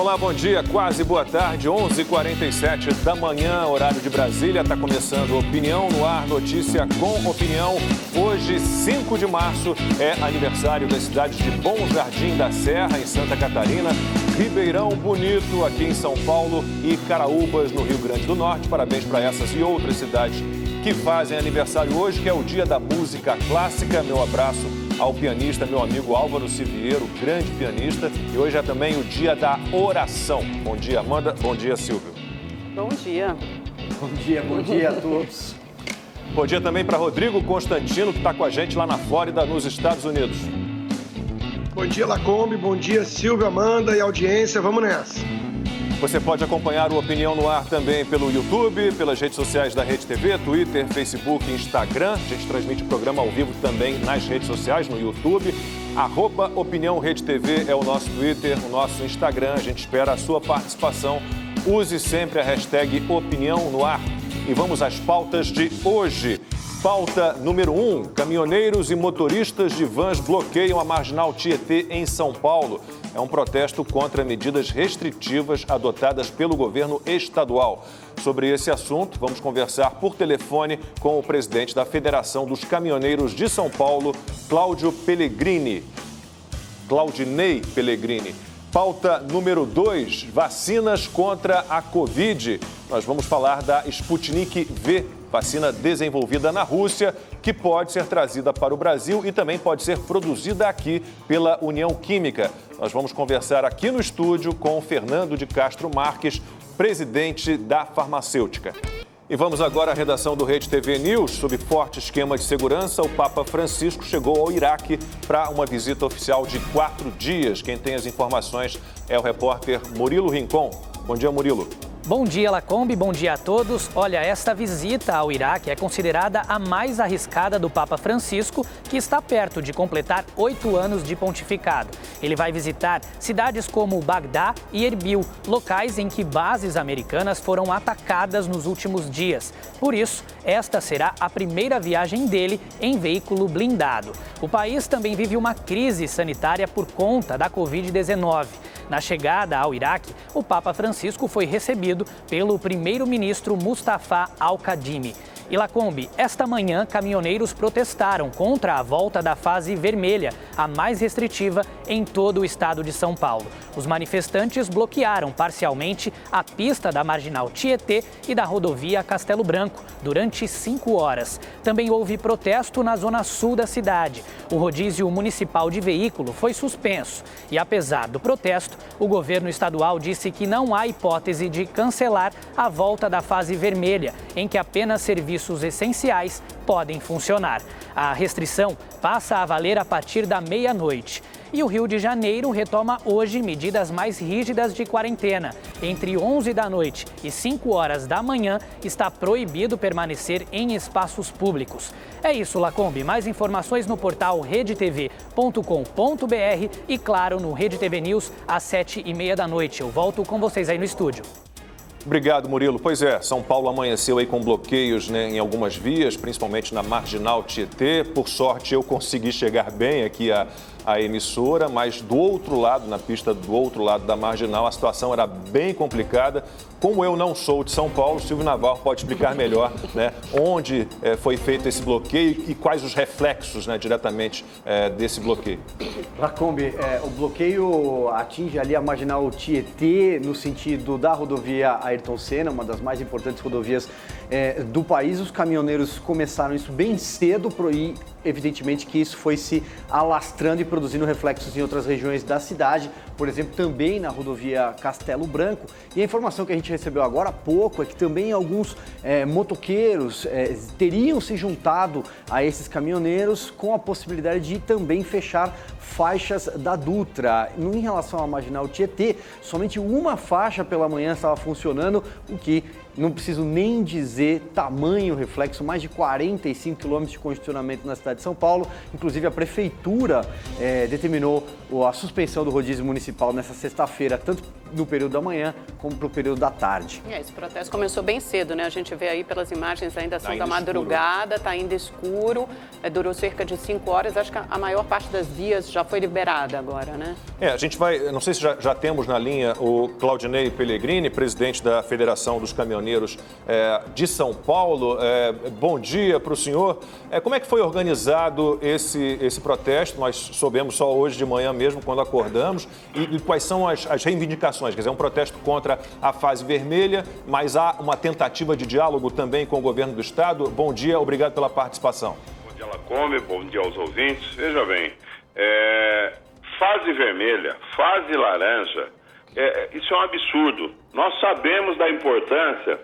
Olá, bom dia, quase boa tarde, 11h47 da manhã, horário de Brasília. Está começando Opinião no Ar, notícia com opinião. Hoje, 5 de março, é aniversário das cidades de Bom Jardim da Serra, em Santa Catarina, Ribeirão Bonito, aqui em São Paulo, e Caraúbas, no Rio Grande do Norte. Parabéns para essas e outras cidades que fazem aniversário hoje, que é o Dia da Música Clássica. Meu abraço ao pianista, meu amigo Álvaro Siviero, grande pianista. E hoje é também o Dia da Oração. Bom dia, Amanda. Bom dia, Silvio. Bom dia. Bom dia a todos. Bom dia também para Rodrigo Constantino, que está com a gente lá na Flórida, nos Estados Unidos. Bom dia, Lacombe. Bom dia, Silvio, Amanda e audiência. Vamos nessa. Você pode acompanhar o Opinião no Ar também pelo YouTube, pelas redes sociais da Rede TV, Twitter, Facebook e Instagram. A gente transmite o programa ao vivo também nas redes sociais, no YouTube. @Opinião Rede TV é o nosso Twitter, o nosso Instagram. A gente espera a sua participação. Use sempre a hashtag Opinião no Ar. E vamos às pautas de hoje. Pauta número 1. Caminhoneiros e motoristas de vans bloqueiam a Marginal Tietê em São Paulo. É um protesto contra medidas restritivas adotadas pelo governo estadual. Sobre esse assunto, vamos conversar por telefone com o presidente da Federação dos Caminhoneiros de São Paulo, Claudinei Pellegrini. Pauta número 2, vacinas contra a Covid. Nós vamos falar da Sputnik V, vacina desenvolvida na Rússia, que pode ser trazida para o Brasil e também pode ser produzida aqui pela União Química. Nós vamos conversar aqui no estúdio com Fernando de Castro Marques, presidente da farmacêutica. E vamos agora à redação do Rede TV News. Sob forte esquema de segurança, o Papa Francisco chegou ao Iraque para uma visita oficial de 4 dias. Quem tem as informações é o repórter Murilo Rincon. Bom dia, Murilo. Bom dia, Lacombe. Bom dia a todos. Olha, esta visita ao Iraque é considerada a mais arriscada do Papa Francisco, que está perto de completar 8 anos de pontificado. Ele vai visitar cidades como Bagdá e Erbil, locais em que bases americanas foram atacadas nos últimos dias. Por isso, esta será a primeira viagem dele em veículo blindado. O país também vive uma crise sanitária por conta da Covid-19. Na chegada ao Iraque, o Papa Francisco foi recebido pelo primeiro-ministro Mustafa Al-Kadhimi. E Lacombe, esta manhã, caminhoneiros protestaram contra a volta da fase vermelha, a mais restritiva em todo o estado de São Paulo. Os manifestantes bloquearam parcialmente a pista da Marginal Tietê e da rodovia Castelo Branco durante 5 horas. Também houve protesto na zona sul da cidade. O rodízio municipal de veículo foi suspenso. E apesar do protesto, o governo estadual disse que não há hipótese de cancelar a volta da fase vermelha, em que apenas serviços essenciais podem funcionar. A restrição passa a valer a partir da meia-noite. E o Rio de Janeiro retoma hoje medidas mais rígidas de quarentena. Entre 11 da noite e 5 horas da manhã está proibido permanecer em espaços públicos. É isso, Lacombe. Mais informações no portal redetv.com.br e, claro, no Rede TV News às 7h30 da noite. Eu volto com vocês aí no estúdio. Obrigado, Murilo. Pois é, São Paulo amanheceu aí com bloqueios, né, em algumas vias, principalmente na Marginal Tietê. Por sorte, eu consegui chegar bem aqui à emissora, mas do outro lado, na pista do outro lado da Marginal, a situação era bem complicada. Como eu não sou de São Paulo, Silvio Navarro pode explicar melhor, né, onde foi feito esse bloqueio e quais os reflexos, né, diretamente desse bloqueio. Lacombe, o bloqueio atinge ali a Marginal Tietê no sentido da rodovia Ayrton Senna, uma das mais importantes rodovias do país. Os caminhoneiros começaram isso bem cedo e evidentemente que isso foi se alastrando e produzindo reflexos em outras regiões da cidade, por exemplo, também na rodovia Castelo Branco. E a informação que a gente recebeu agora há pouco é que também alguns motoqueiros teriam se juntado a esses caminhoneiros com a possibilidade de também fechar faixas da Dutra. Em relação à Marginal Tietê, somente uma faixa pela manhã estava funcionando, o que não preciso nem dizer tamanho reflexo, mais de 45 quilômetros de congestionamento na cidade de São Paulo. Inclusive, a Prefeitura determinou a suspensão do rodízio municipal nessa sexta-feira, tanto no período da manhã como para o período da tarde. Esse protesto começou bem cedo, né? A gente vê aí pelas imagens, ainda são da madrugada, está ainda escuro, durou cerca de 5 horas, acho que a maior parte das vias já foi liberada agora, né? A gente vai, não sei se já temos na linha o Claudinei Pellegrini, presidente da Federação dos Caminhoneiros de São Paulo. Bom dia para o senhor. Como é que foi organizado esse protesto? Nós soubemos só hoje de manhã mesmo, quando acordamos, e quais são as reivindicações? Quer dizer, um protesto contra a fase vermelha, mas há uma tentativa de diálogo também com o governo do estado. Bom dia, obrigado pela participação. Bom dia, Lacombe, bom dia aos ouvintes. Veja bem, fase vermelha, fase laranja, isso é um absurdo. Nós sabemos da importância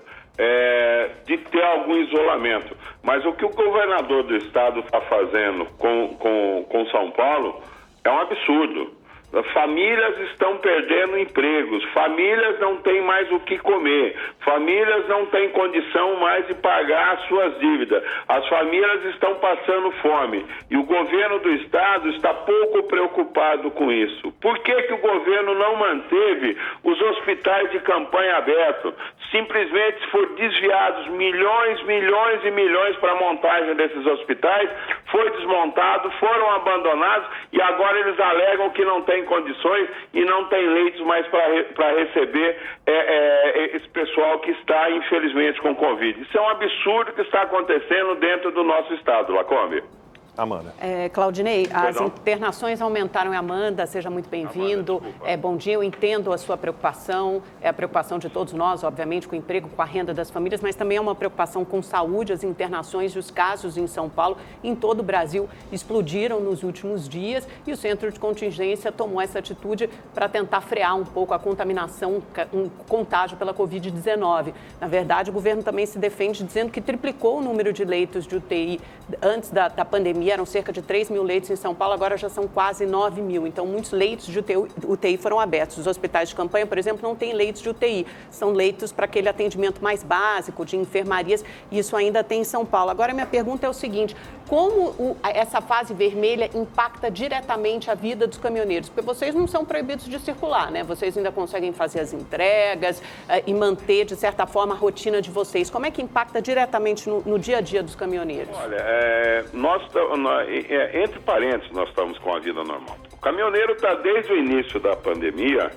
de ter algum isolamento, mas o que o governador do estado está fazendo com São Paulo é um absurdo. Famílias estão perdendo empregos, famílias não têm mais o que comer, famílias não têm condição mais de pagar as suas dívidas, as famílias estão passando fome e o governo do estado está pouco preocupado com isso. Por que o governo não manteve os hospitais de campanha abertos? Simplesmente foram desviados milhões e milhões para a montagem desses hospitais, foi desmontado, foram abandonados e agora eles alegam que não tem condições e não tem leitos mais para receber esse pessoal que está, infelizmente, com Covid. Isso é um absurdo que está acontecendo dentro do nosso estado, Lacombe. Amanda. Claudinei, as internações aumentaram. Amanda, seja muito bem-vindo. Bom dia, eu entendo a sua preocupação, a preocupação de todos nós, obviamente, com o emprego, com a renda das famílias, mas também é uma preocupação com saúde. As internações e os casos em São Paulo, em todo o Brasil, explodiram nos últimos dias e o Centro de Contingência tomou essa atitude para tentar frear um pouco a contaminação, um contágio pela Covid-19. Na verdade, o governo também se defende dizendo que triplicou o número de leitos de UTI antes da pandemia. Eram cerca de 3 mil leitos em São Paulo, agora já são quase 9 mil. Então, muitos leitos de UTI foram abertos. Os hospitais de campanha, por exemplo, não têm leitos de UTI. São leitos para aquele atendimento mais básico, de enfermarias, e isso ainda tem em São Paulo. Agora, minha pergunta é o seguinte: como essa fase vermelha impacta diretamente a vida dos caminhoneiros? Porque vocês não são proibidos de circular, né? Vocês ainda conseguem fazer as entregas e manter, de certa forma, a rotina de vocês. Como é que impacta diretamente no dia a dia dos caminhoneiros? Olha, entre parênteses, nós estamos com a vida normal. O caminhoneiro está desde o início da pandemia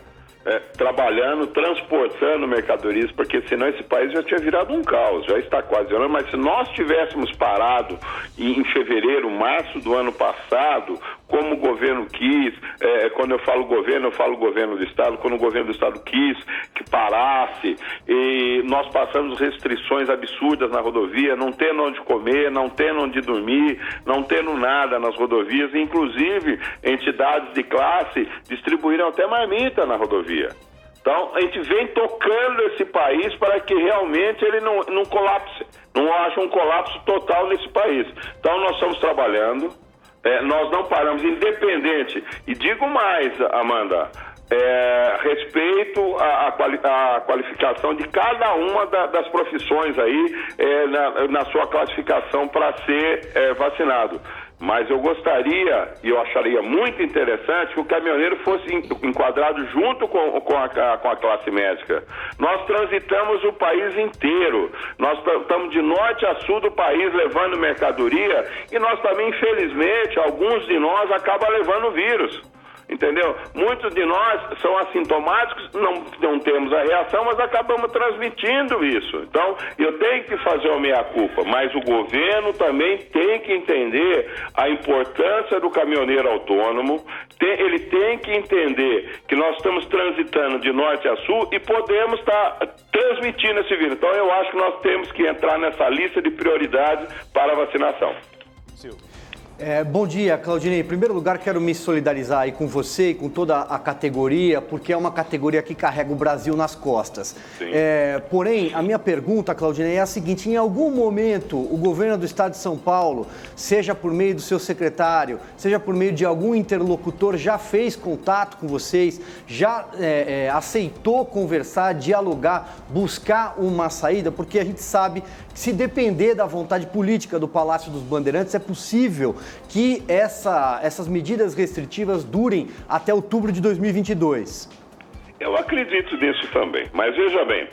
trabalhando, transportando mercadorias, porque senão esse país já tinha virado um caos, já está quase virando. Mas se nós tivéssemos parado em fevereiro, março do ano passado, como o governo quis, quando eu falo governo do estado, quando o governo do estado quis que parasse, e nós passamos restrições absurdas na rodovia, não tendo onde comer, não tendo onde dormir, não tendo nada nas rodovias, inclusive entidades de classe distribuíram até marmita na rodovia. Então, a gente vem tocando esse país para que realmente ele não colapse, não haja um colapso total nesse país. Então, nós estamos trabalhando, nós não paramos, independente. E digo mais, Amanda, respeito à qualificação de cada uma das profissões aí na sua classificação para ser vacinado. Mas eu gostaria, e eu acharia muito interessante, que o caminhoneiro fosse enquadrado junto com a classe médica. Nós transitamos o país inteiro, nós estamos de norte a sul do país levando mercadoria e nós também, infelizmente, alguns de nós acabam levando o vírus. Entendeu? Muitos de nós são assintomáticos, não temos a reação, mas acabamos transmitindo isso. Então, eu tenho que fazer uma meia-culpa, mas o governo também tem que entender a importância do caminhoneiro autônomo, ele tem que entender que nós estamos transitando de norte a sul e podemos estar transmitindo esse vírus. Então, eu acho que nós temos que entrar nessa lista de prioridades para a vacinação. Bom dia, Claudinei. Em primeiro lugar, quero me solidarizar aí com você e com toda a categoria, porque é uma categoria que carrega o Brasil nas costas. Porém, a minha pergunta, Claudinei, é a seguinte: em algum momento o governo do estado de São Paulo, seja por meio do seu secretário, seja por meio de algum interlocutor, já fez contato com vocês, já aceitou conversar, dialogar, buscar uma saída? Porque a gente sabe que, se depender da vontade política do Palácio dos Bandeirantes, é possível que essas medidas restritivas durem até outubro de 2022. Eu acredito nisso também, mas veja bem,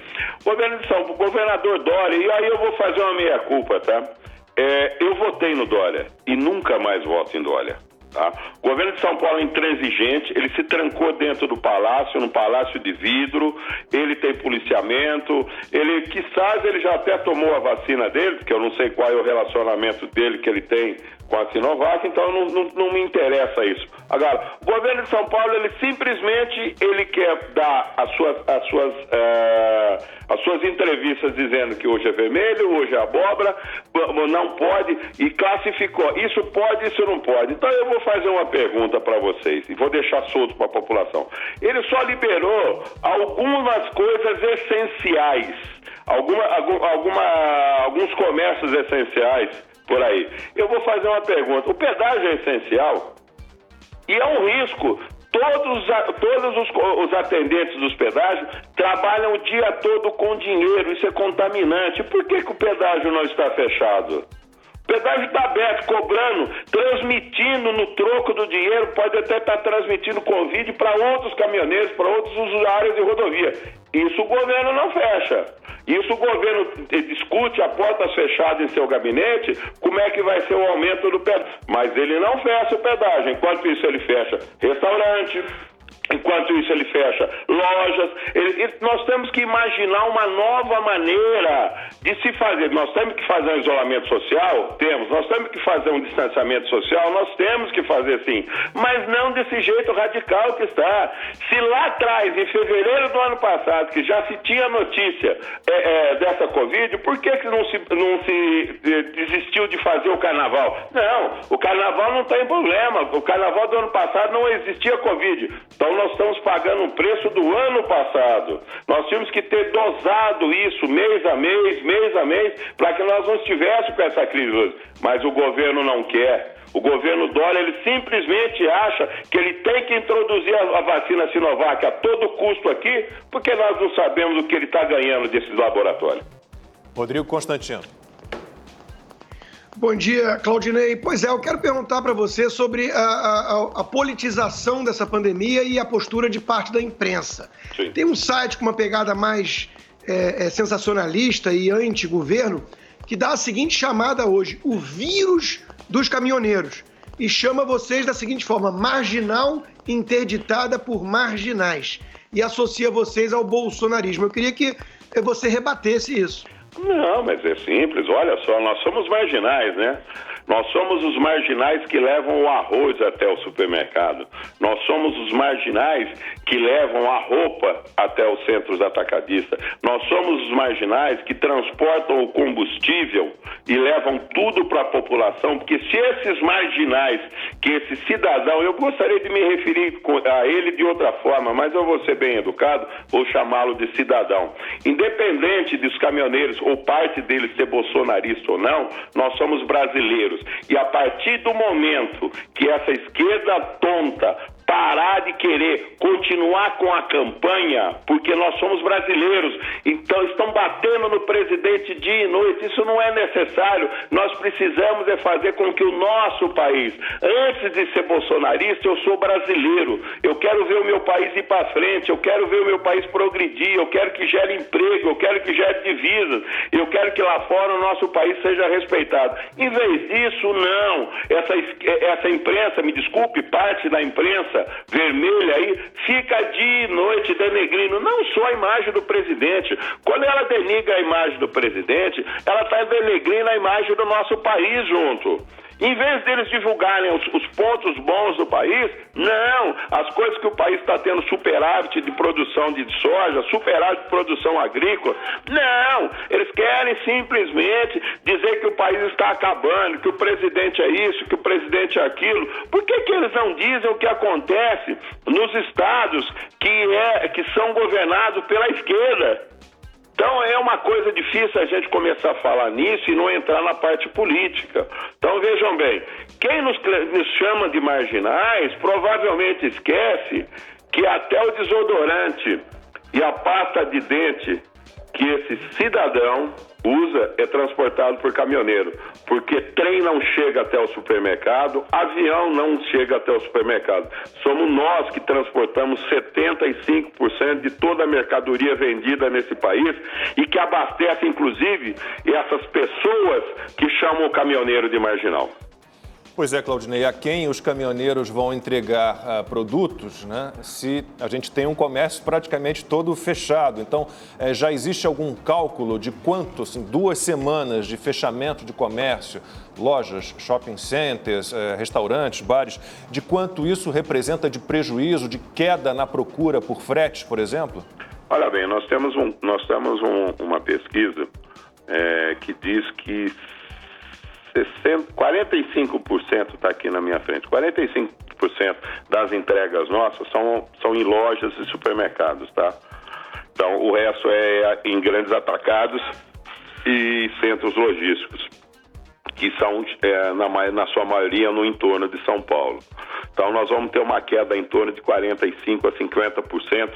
o governador Dória, e aí eu vou fazer uma meia-culpa, tá? Eu votei no Dória e nunca mais voto em Dória. Tá? O governo de São Paulo é intransigente, ele se trancou dentro do palácio, num palácio de vidro, ele tem policiamento, quizás ele já até tomou a vacina dele, porque eu não sei qual é o relacionamento dele que ele tem com a Sinovac, então não me interessa isso. Agora, o governo de São Paulo, ele simplesmente quer dar as suas entrevistas dizendo que hoje é vermelho, hoje é abóbora, não pode, e classificou. Isso pode, isso não pode. Então eu vou fazer uma pergunta para vocês, e vou deixar solto para a população. Ele só liberou algumas coisas essenciais, alguns comércios essenciais, por aí. Eu vou fazer uma pergunta. O pedágio é essencial e é um risco. Todos os atendentes dos pedágios trabalham o dia todo com dinheiro. Isso é contaminante. Por que o pedágio não está fechado? O pedágio está aberto, cobrando, transmitindo no troco do dinheiro, pode até estar transmitindo Covid para outros caminhoneiros, para outros usuários de rodovia. Isso o governo não fecha. Isso o governo discute a portas fechadas em seu gabinete, como é que vai ser o aumento do pedágio. Mas ele não fecha o pedágio. Enquanto isso ele fecha restaurante, enquanto isso ele fecha lojas. Nós temos que imaginar uma nova maneira de se fazer. Nós temos que fazer um isolamento social? Temos. Nós temos que fazer um distanciamento social? Nós temos que fazer sim. Mas não desse jeito radical que está. Se lá atrás, em fevereiro do ano passado, que já se tinha notícia dessa Covid, por que não se desistiu de fazer o carnaval? Não, o carnaval não tem problema. O carnaval do ano passado não existia Covid. Então nós estamos pagando um preço do ano passado. Nós tínhamos que ter dosado isso mês a mês, para que nós não estivéssemos com essa crise hoje. Mas o governo não quer. O governo Dória, ele simplesmente acha que ele tem que introduzir a vacina Sinovac a todo custo aqui, porque nós não sabemos o que ele está ganhando desses laboratórios. Rodrigo Constantino. Bom dia, Claudinei. Pois é, eu quero perguntar para você sobre a politização dessa pandemia e a postura de parte da imprensa. Sim. Tem um site com uma pegada mais sensacionalista e anti-governo que dá a seguinte chamada hoje, o vírus dos caminhoneiros, e chama vocês da seguinte forma, marginal interditada por marginais, e associa vocês ao bolsonarismo. Eu queria que você rebatesse isso. Não, mas é simples. Olha só, nós somos marginais, né? Nós somos os marginais que levam o arroz até o supermercado. Nós somos os marginais que levam a roupa até os centros atacadistas. Nós somos os marginais que transportam o combustível e levam tudo para a população, porque se esses marginais, que esse cidadão, eu gostaria de me referir a ele de outra forma, mas eu vou ser bem educado, vou chamá-lo de cidadão. Independente dos caminhoneiros ou parte deles ser bolsonarista ou não, nós somos brasileiros. E a partir do momento que essa esquerda tonta parar de querer continuar com a campanha, porque nós somos brasileiros, então estão batendo no presidente dia e noite, isso não é necessário. Nós precisamos fazer com que o nosso país, antes de ser bolsonarista, eu sou brasileiro, eu quero ver o meu país ir para frente, eu quero ver o meu país progredir, eu quero que gere emprego, eu quero que gere divisas, eu quero que lá fora o nosso país seja respeitado. Em vez disso, não. Essa imprensa, me desculpe, parte da imprensa vermelha aí, fica dia e noite denegrindo não só a imagem do presidente. Quando ela denigra a imagem do presidente, ela está denegrindo a imagem do nosso país junto. Em vez deles divulgarem os pontos bons do país, não, as coisas que o país está tendo superávit de produção de soja, superávit de produção agrícola, não, eles querem simplesmente dizer que o país está acabando, que o presidente é isso, que o presidente é aquilo. Por que eles não dizem o que acontece nos estados que são governados pela esquerda? Então é uma coisa difícil a gente começar a falar nisso e não entrar na parte política. Então vejam bem, quem nos chama de marginais provavelmente esquece que até o desodorante e a pasta de dente que esse cidadão usa é transportado por caminhoneiro, porque trem não chega até o supermercado, avião não chega até o supermercado. Somos nós que transportamos 75% de toda a mercadoria vendida nesse país e que abastece, inclusive, essas pessoas que chamam o caminhoneiro de marginal. Pois é, Claudinei, a quem os caminhoneiros vão entregar produtos, né, se a gente tem um comércio praticamente todo fechado? Então, já existe algum cálculo de quanto, assim, 2 semanas de fechamento de comércio, lojas, shopping centers, restaurantes, bares, de quanto isso representa de prejuízo, de queda na procura por frete, por exemplo? Olha bem, nós temos uma pesquisa que diz que 45% está aqui na minha frente. 45% das entregas nossas são em lojas e supermercados, tá? Então, o resto é em grandes atacados e centros logísticos, que são, na sua maioria, no entorno de São Paulo. Então, nós vamos ter uma queda em torno de 45% a 50%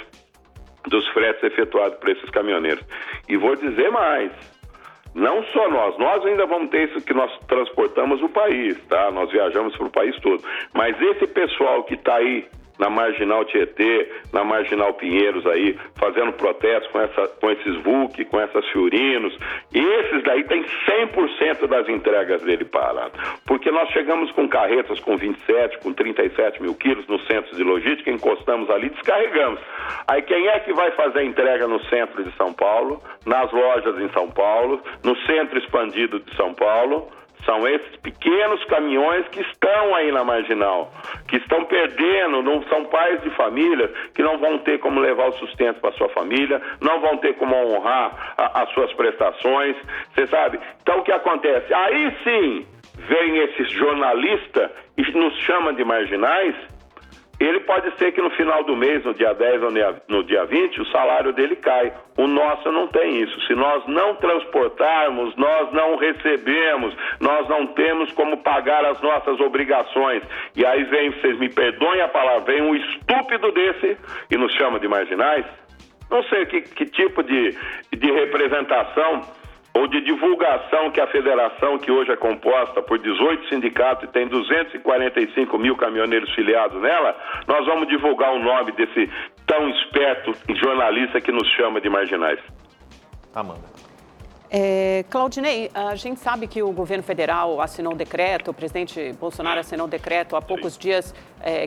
dos fretes efetuados por esses caminhoneiros. E vou dizer mais. Não só nós ainda vamos ter isso que nós transportamos o país, tá? Nós viajamos para o país todo. Mas esse pessoal que está aí na Marginal Tietê, na Marginal Pinheiros aí, fazendo protesto com esses VUC, com essas Fiorinos, esses daí tem 100% das entregas dele parado. Porque nós chegamos com carretas com 27, com 37 mil quilos nos centros de logística, encostamos ali, descarregamos. Aí quem é que vai fazer a entrega no centro de São Paulo, nas lojas em São Paulo, no centro expandido de São Paulo? São esses pequenos caminhões que estão aí na Marginal, que estão perdendo, não são pais de família que não vão ter como levar o sustento para sua família, não vão ter como honrar as suas prestações, você sabe? Então o que acontece? Aí sim vem esse jornalista e nos chama de marginais. Ele pode ser que no final do mês, no dia 10 ou no dia 20, o salário dele cai. O nosso não tem isso. Se nós não transportarmos, nós não recebemos, nós não temos como pagar as nossas obrigações. E aí vem, vocês me perdoem a palavra, vem um estúpido desse e nos chama de marginais. Não sei que tipo de representação ou de divulgação que a federação, que hoje é composta por 18 sindicatos e tem 245 mil caminhoneiros filiados nela, nós vamos divulgar o nome desse tão esperto jornalista que nos chama de marginais. Amanda. Claudinei, a gente sabe que o governo federal assinou um decreto, o presidente Bolsonaro assinou um decreto há poucos dias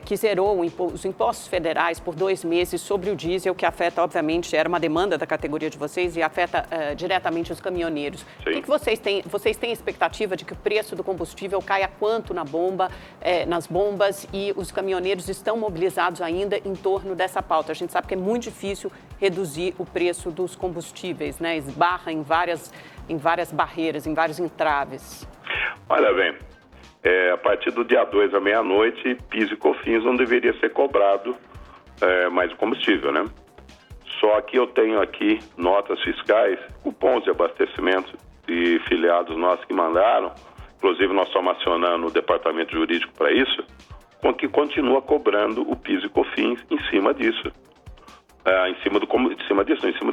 que zerou os impostos federais por 2 meses sobre o diesel, que afeta, obviamente, era uma demanda da categoria de vocês e afeta diretamente os caminhoneiros. Sim. O que vocês têm? Vocês têm expectativa de que o preço do combustível caia quanto nas bombas, e os caminhoneiros estão mobilizados ainda em torno dessa pauta? A gente sabe que é muito difícil reduzir o preço dos combustíveis, né? Esbarra em várias barreiras, em vários entraves. Olha bem, a partir do dia 2 à meia-noite, PIS e COFINS não deveria ser cobrado mais o combustível, né? Só que eu tenho aqui notas fiscais, cupons de abastecimento de filiados nossos que mandaram, inclusive nós estamos acionando o departamento jurídico para isso, com que continua cobrando o PIS e COFINS em cima disso. Em cima do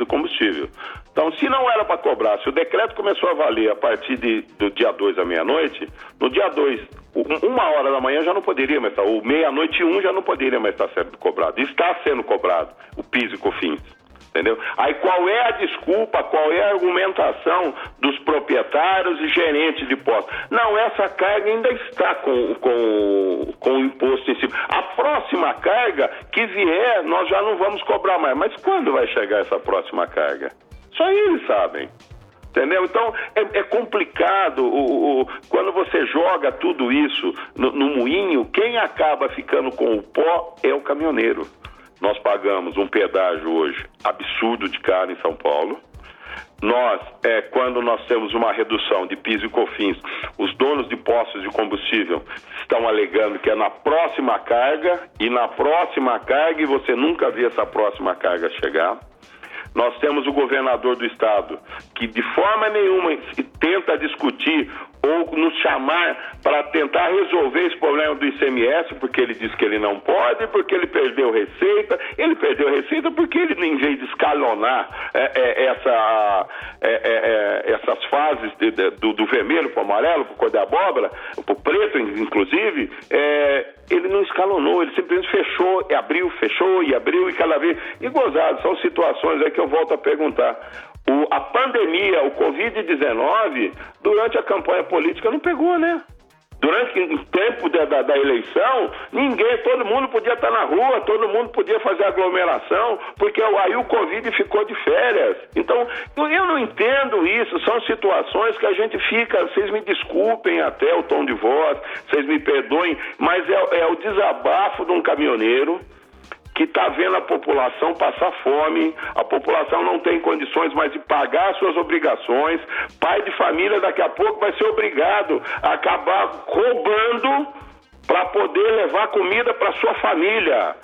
combustível. Então, se não era para cobrar, se o decreto começou a valer a partir do dia 2 à meia-noite, no dia 2, 1h da manhã já não poderia mais estar, ou meia-noite e 1 já não poderia mais estar sendo cobrado. Está sendo cobrado o PIS e COFINS. Entendeu? Aí qual é a desculpa, qual é a argumentação dos proprietários e gerentes de postos? Não, essa carga ainda está com o imposto em cima. A próxima carga que vier, nós já não vamos cobrar mais. Mas quando vai chegar essa próxima carga? Só eles sabem. Entendeu? Então, é complicado. Quando você joga tudo isso no moinho, quem acaba ficando com o pó é o caminhoneiro. Nós pagamos um pedágio hoje absurdo de caro em São Paulo. Quando nós temos uma redução de PIS e COFINS, os donos de postos de combustível estão alegando que é na próxima carga, e você nunca vê essa próxima carga chegar. Nós temos o governador do estado que de forma nenhuma tenta discutir ou nos chamar para tentar resolver esse problema do ICMS, porque ele diz que ele não pode, porque ele perdeu receita. Ele perdeu receita porque ele, em vez de escalonar essas fases do vermelho para o amarelo, para o cor da abóbora, para o preto, inclusive, ele não escalonou, ele simplesmente fechou, abriu, fechou e abriu e cada vez... E gozado, são situações aí que eu volto a perguntar. A pandemia, o Covid-19, durante a campanha política não pegou, né? Durante o tempo da eleição, todo mundo podia estar na rua, todo mundo podia fazer aglomeração, porque aí o Covid ficou de férias. Então, eu não entendo isso, são situações que a gente fica, vocês me desculpem até o tom de voz, vocês me perdoem, mas é o desabafo de um caminhoneiro que está vendo a população passar fome, a população não tem condições mais de pagar suas obrigações, pai de família daqui a pouco vai ser obrigado a acabar roubando para poder levar comida para sua família.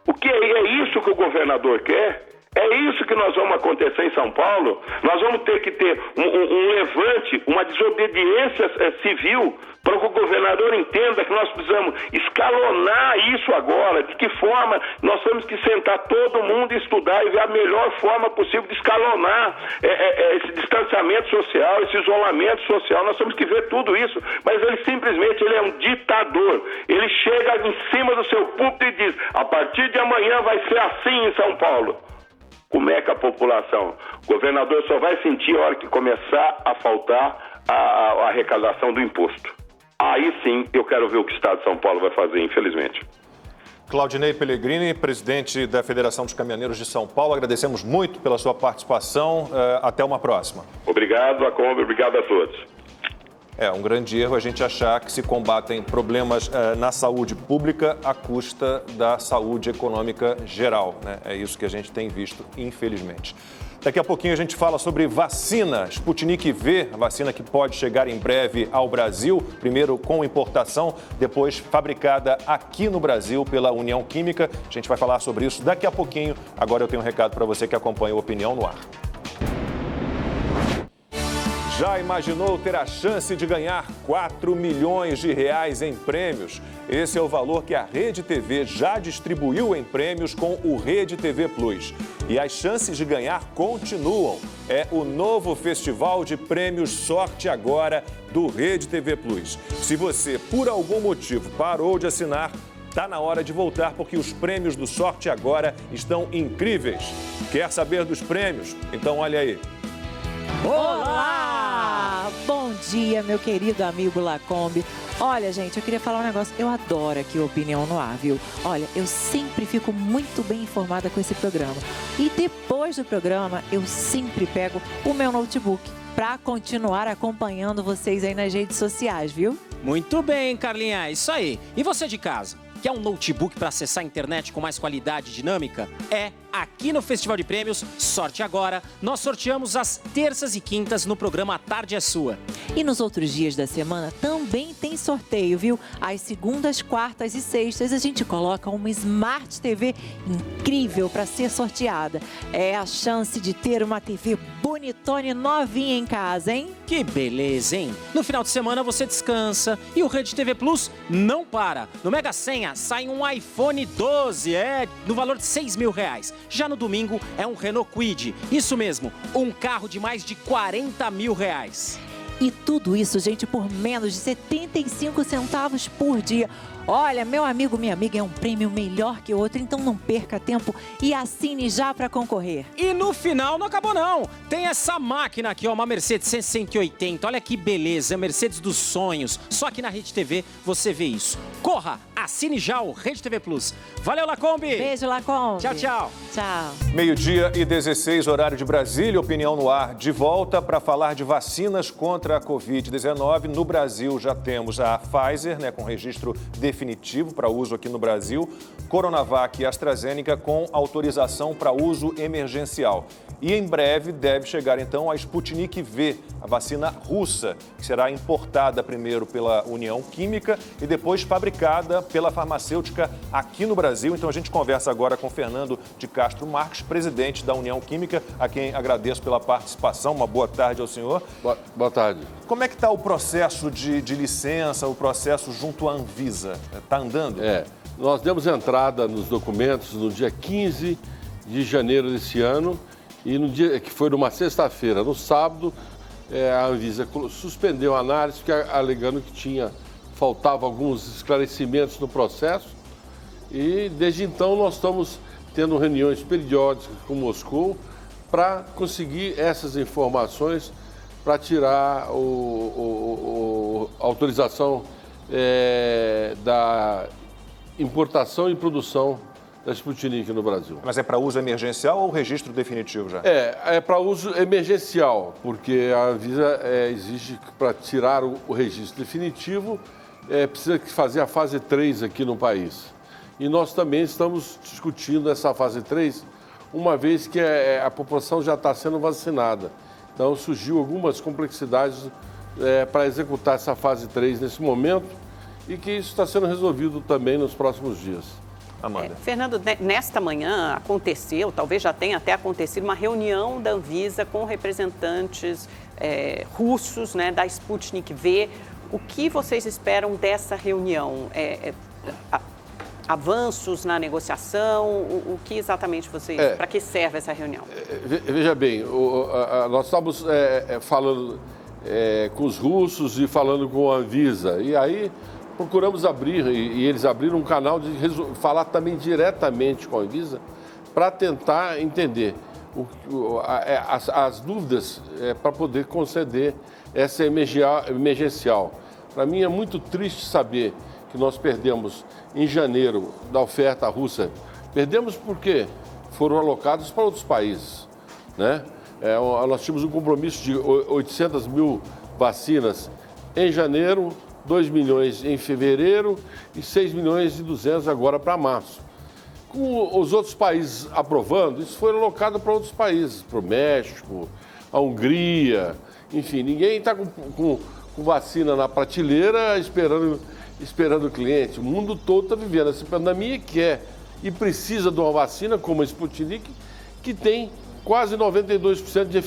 O que é isso que o governador quer? É isso que nós vamos acontecer em São Paulo? Nós vamos ter que ter um levante, uma desobediência civil para que o governador entenda que nós precisamos escalonar isso agora. De que forma nós temos que sentar todo mundo e estudar e ver a melhor forma possível de escalonar esse distanciamento social, esse isolamento social. Nós temos que ver tudo isso. Mas ele simplesmente é um ditador. Ele chega em cima do seu púlpito e diz: a partir de amanhã vai ser assim em São Paulo. Como é que a população? O governador só vai sentir a hora que começar a faltar a arrecadação do imposto. Aí sim eu quero ver o que o Estado de São Paulo vai fazer, infelizmente. Claudinei Pellegrini, presidente da Federação dos Caminhoneiros de São Paulo, agradecemos muito pela sua participação. Até uma próxima. Obrigado, Lacombe, obrigado a todos. É um grande erro a gente achar que se combatem problemas na saúde pública à custa da saúde econômica geral, né? É isso que a gente tem visto, infelizmente. Daqui a pouquinho a gente fala sobre vacina, Sputnik V, a vacina que pode chegar em breve ao Brasil, primeiro com importação, depois fabricada aqui no Brasil pela União Química. A gente vai falar sobre isso daqui a pouquinho. Agora eu tenho um recado para você que acompanha o Opinião no Ar. Já imaginou ter a chance de ganhar 4 milhões de reais em prêmios? Esse é o valor que a Rede TV já distribuiu em prêmios com o Rede TV Plus. E as chances de ganhar continuam. É o novo Festival de Prêmios Sorte Agora do Rede TV Plus. Se você, por algum motivo, parou de assinar, está na hora de voltar, porque os prêmios do Sorte Agora estão incríveis. Quer saber dos prêmios? Então olha aí. Olá! Bom dia, meu querido amigo Lacombe. Olha, gente, eu queria falar um negócio. Eu adoro aqui o Opinião no Ar, viu? Olha, eu sempre fico muito bem informada com esse programa. E depois do programa, eu sempre pego o meu notebook para continuar acompanhando vocês aí nas redes sociais, viu? Muito bem, Carlinha, é isso aí. E você de casa? Quer um notebook para acessar a internet com mais qualidade e dinâmica? Aqui no Festival de Prêmios Sorte Agora, nós sorteamos às terças e quintas no programa A Tarde é Sua. E nos outros dias da semana também tem sorteio, viu? Às segundas, quartas e sextas a gente coloca uma Smart TV incrível para ser sorteada. É a chance de ter uma TV bonitona e novinha em casa, hein? Que beleza, hein? No final de semana você descansa e o Rede TV Plus não para. No Mega Senha sai um iPhone 12, no valor de R$6 mil. Já no domingo é um Renault Kwid. Isso mesmo, um carro de mais de R$40 mil. E tudo isso, gente, por menos de 75 centavos por dia. Olha, meu amigo, minha amiga, é um prêmio melhor que outro, então não perca tempo e assine já para concorrer. E no final não acabou não. Tem essa máquina aqui, ó, uma Mercedes C180. Olha que beleza, é Mercedes dos sonhos. Só que na Rede TV você vê isso. Corra, assine já o Rede TV Plus. Valeu, Lacombe. Beijo, Lacombe. Tchau, tchau. Tchau. 12:16, horário de Brasília, Opinião no Ar de volta para falar de vacinas contra a Covid-19. No Brasil já temos a Pfizer, com registro definitivo definitivo para uso aqui no Brasil, Coronavac e AstraZeneca com autorização para uso emergencial. E em breve deve chegar então a Sputnik V, a vacina russa, que será importada primeiro pela União Química e depois fabricada pela farmacêutica aqui no Brasil. Então a gente conversa agora com Fernando de Castro Marques, presidente da União Química, a quem agradeço pela participação. Uma boa tarde ao senhor. Boa tarde. Como é que está o processo de licença, o processo junto à Anvisa? Está andando? Nós demos entrada nos documentos no dia 15 de janeiro desse ano e no dia que foi numa sexta-feira, no sábado, a Anvisa suspendeu a análise, alegando que faltava alguns esclarecimentos no processo. E desde então nós estamos tendo reuniões periódicas com Moscou para conseguir essas informações para tirar a autorização da importação e produção da Sputnik no Brasil. Mas é para uso emergencial ou registro definitivo já? É para uso emergencial, porque a Anvisa exige que para tirar o registro definitivo precisa fazer a fase 3 aqui no país. E nós também estamos discutindo essa fase 3, uma vez que a população já está sendo vacinada. Então surgiu algumas complexidades para executar essa fase 3 nesse momento e que isso está sendo resolvido também nos próximos dias. Amanda. Fernando, nesta manhã aconteceu, talvez já tenha até acontecido, uma reunião da Anvisa com representantes russos, né, da Sputnik V. O que vocês esperam dessa reunião? Avanços na negociação? O que exatamente vocês... Para que serve essa reunião? Veja bem, nós estamos falando com os russos e falando com a Anvisa. E aí procuramos abrir, e eles abriram um canal de falar também diretamente com a Anvisa para tentar entender as dúvidas para poder conceder essa emergencial. Para mim é muito triste saber que nós perdemos em janeiro da oferta russa. Perdemos porque foram alocados para outros países, né? Nós tínhamos um compromisso de 800 mil vacinas em janeiro, 2 milhões em fevereiro e 6 milhões e 200 agora para março. Com os outros países aprovando, isso foi alocado para outros países, para o México, a Hungria, enfim, ninguém está com vacina na prateleira esperando o cliente. O mundo todo está vivendo essa pandemia e precisa de uma vacina como a Sputnik, que tem quase 92% de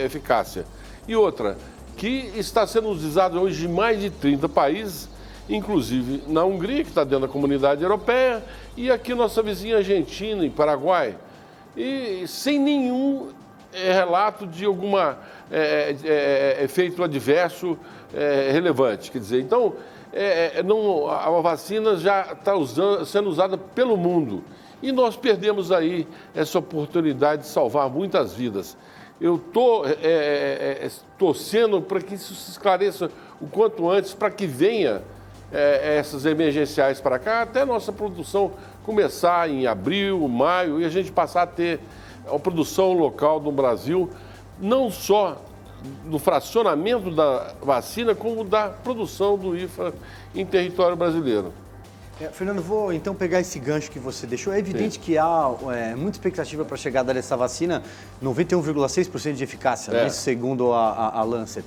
eficácia. E outra, que está sendo usada hoje em mais de 30 países, inclusive na Hungria, que está dentro da comunidade europeia, e aqui nossa vizinha Argentina e Paraguai. E sem nenhum relato de algum efeito adverso relevante. Quer dizer, então, a vacina já está sendo usada pelo mundo. E nós perdemos aí essa oportunidade de salvar muitas vidas. Eu estou torcendo para que isso se esclareça o quanto antes, para que venha essas emergenciais para cá, até a nossa produção começar em abril, maio, e a gente passar a ter a produção local no Brasil, não só no fracionamento da vacina, como da produção do IFA em território brasileiro. Fernando, vou então pegar esse gancho que você deixou. É evidente que há muita expectativa para a chegada dessa vacina, 91,6% de eficácia, né, segundo a Lancet.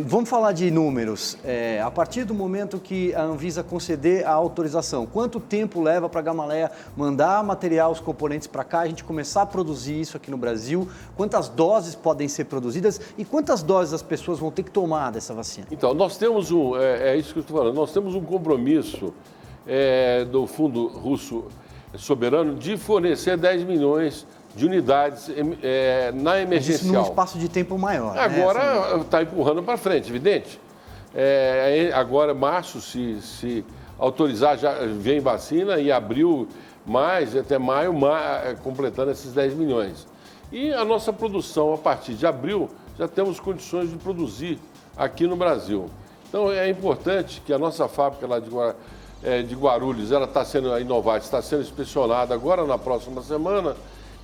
Vamos falar de números. A partir do momento que a Anvisa conceder a autorização, quanto tempo leva para a Gamaleya mandar material, os componentes para cá, a gente começar a produzir isso aqui no Brasil? Quantas doses podem ser produzidas e quantas doses as pessoas vão ter que tomar dessa vacina? Então, nós temos isso que eu estou falando, nós temos um compromisso do Fundo Russo Soberano de fornecer 10 milhões de unidades na emergencial. Isso num espaço de tempo maior. Agora está empurrando para frente, evidente. Agora, março, se autorizar, já vem vacina, e abril, até maio, completando esses 10 milhões. E a nossa produção, a partir de abril, já temos condições de produzir aqui no Brasil. Então, é importante que a nossa fábrica lá de Guarulhos, ela está sendo inovada, está sendo inspecionada agora na próxima semana.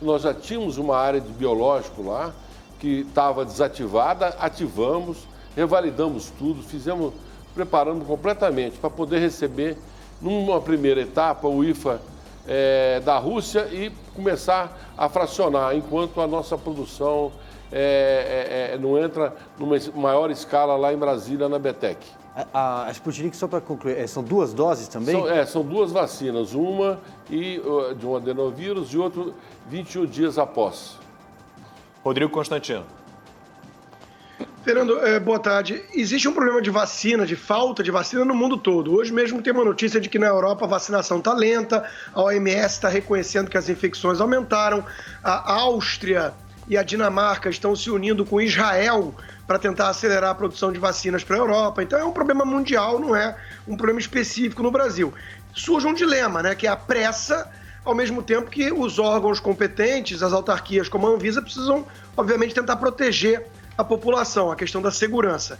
Nós já tínhamos uma área de biológico lá que estava desativada, ativamos, revalidamos tudo, preparando completamente para poder receber numa primeira etapa, o IFA da Rússia e começar a fracionar, enquanto a nossa produção não entra numa maior escala lá em Brasília, na BTEC. A Sputnik, só para concluir, são 2 doses também? São 2 vacinas, uma de um adenovírus e outra 21 dias após. Rodrigo Constantino. Fernando, boa tarde. Existe um problema de vacina, de falta de vacina no mundo todo. Hoje mesmo tem uma notícia de que na Europa a vacinação está lenta, a OMS está reconhecendo que as infecções aumentaram, a Áustria e a Dinamarca estão se unindo com Israel para tentar acelerar a produção de vacinas para a Europa. Então é um problema mundial, não é um problema específico no Brasil. Surge um dilema, né, que é a pressa, ao mesmo tempo que os órgãos competentes, as autarquias como a Anvisa, precisam, obviamente, tentar proteger a população, a questão da segurança.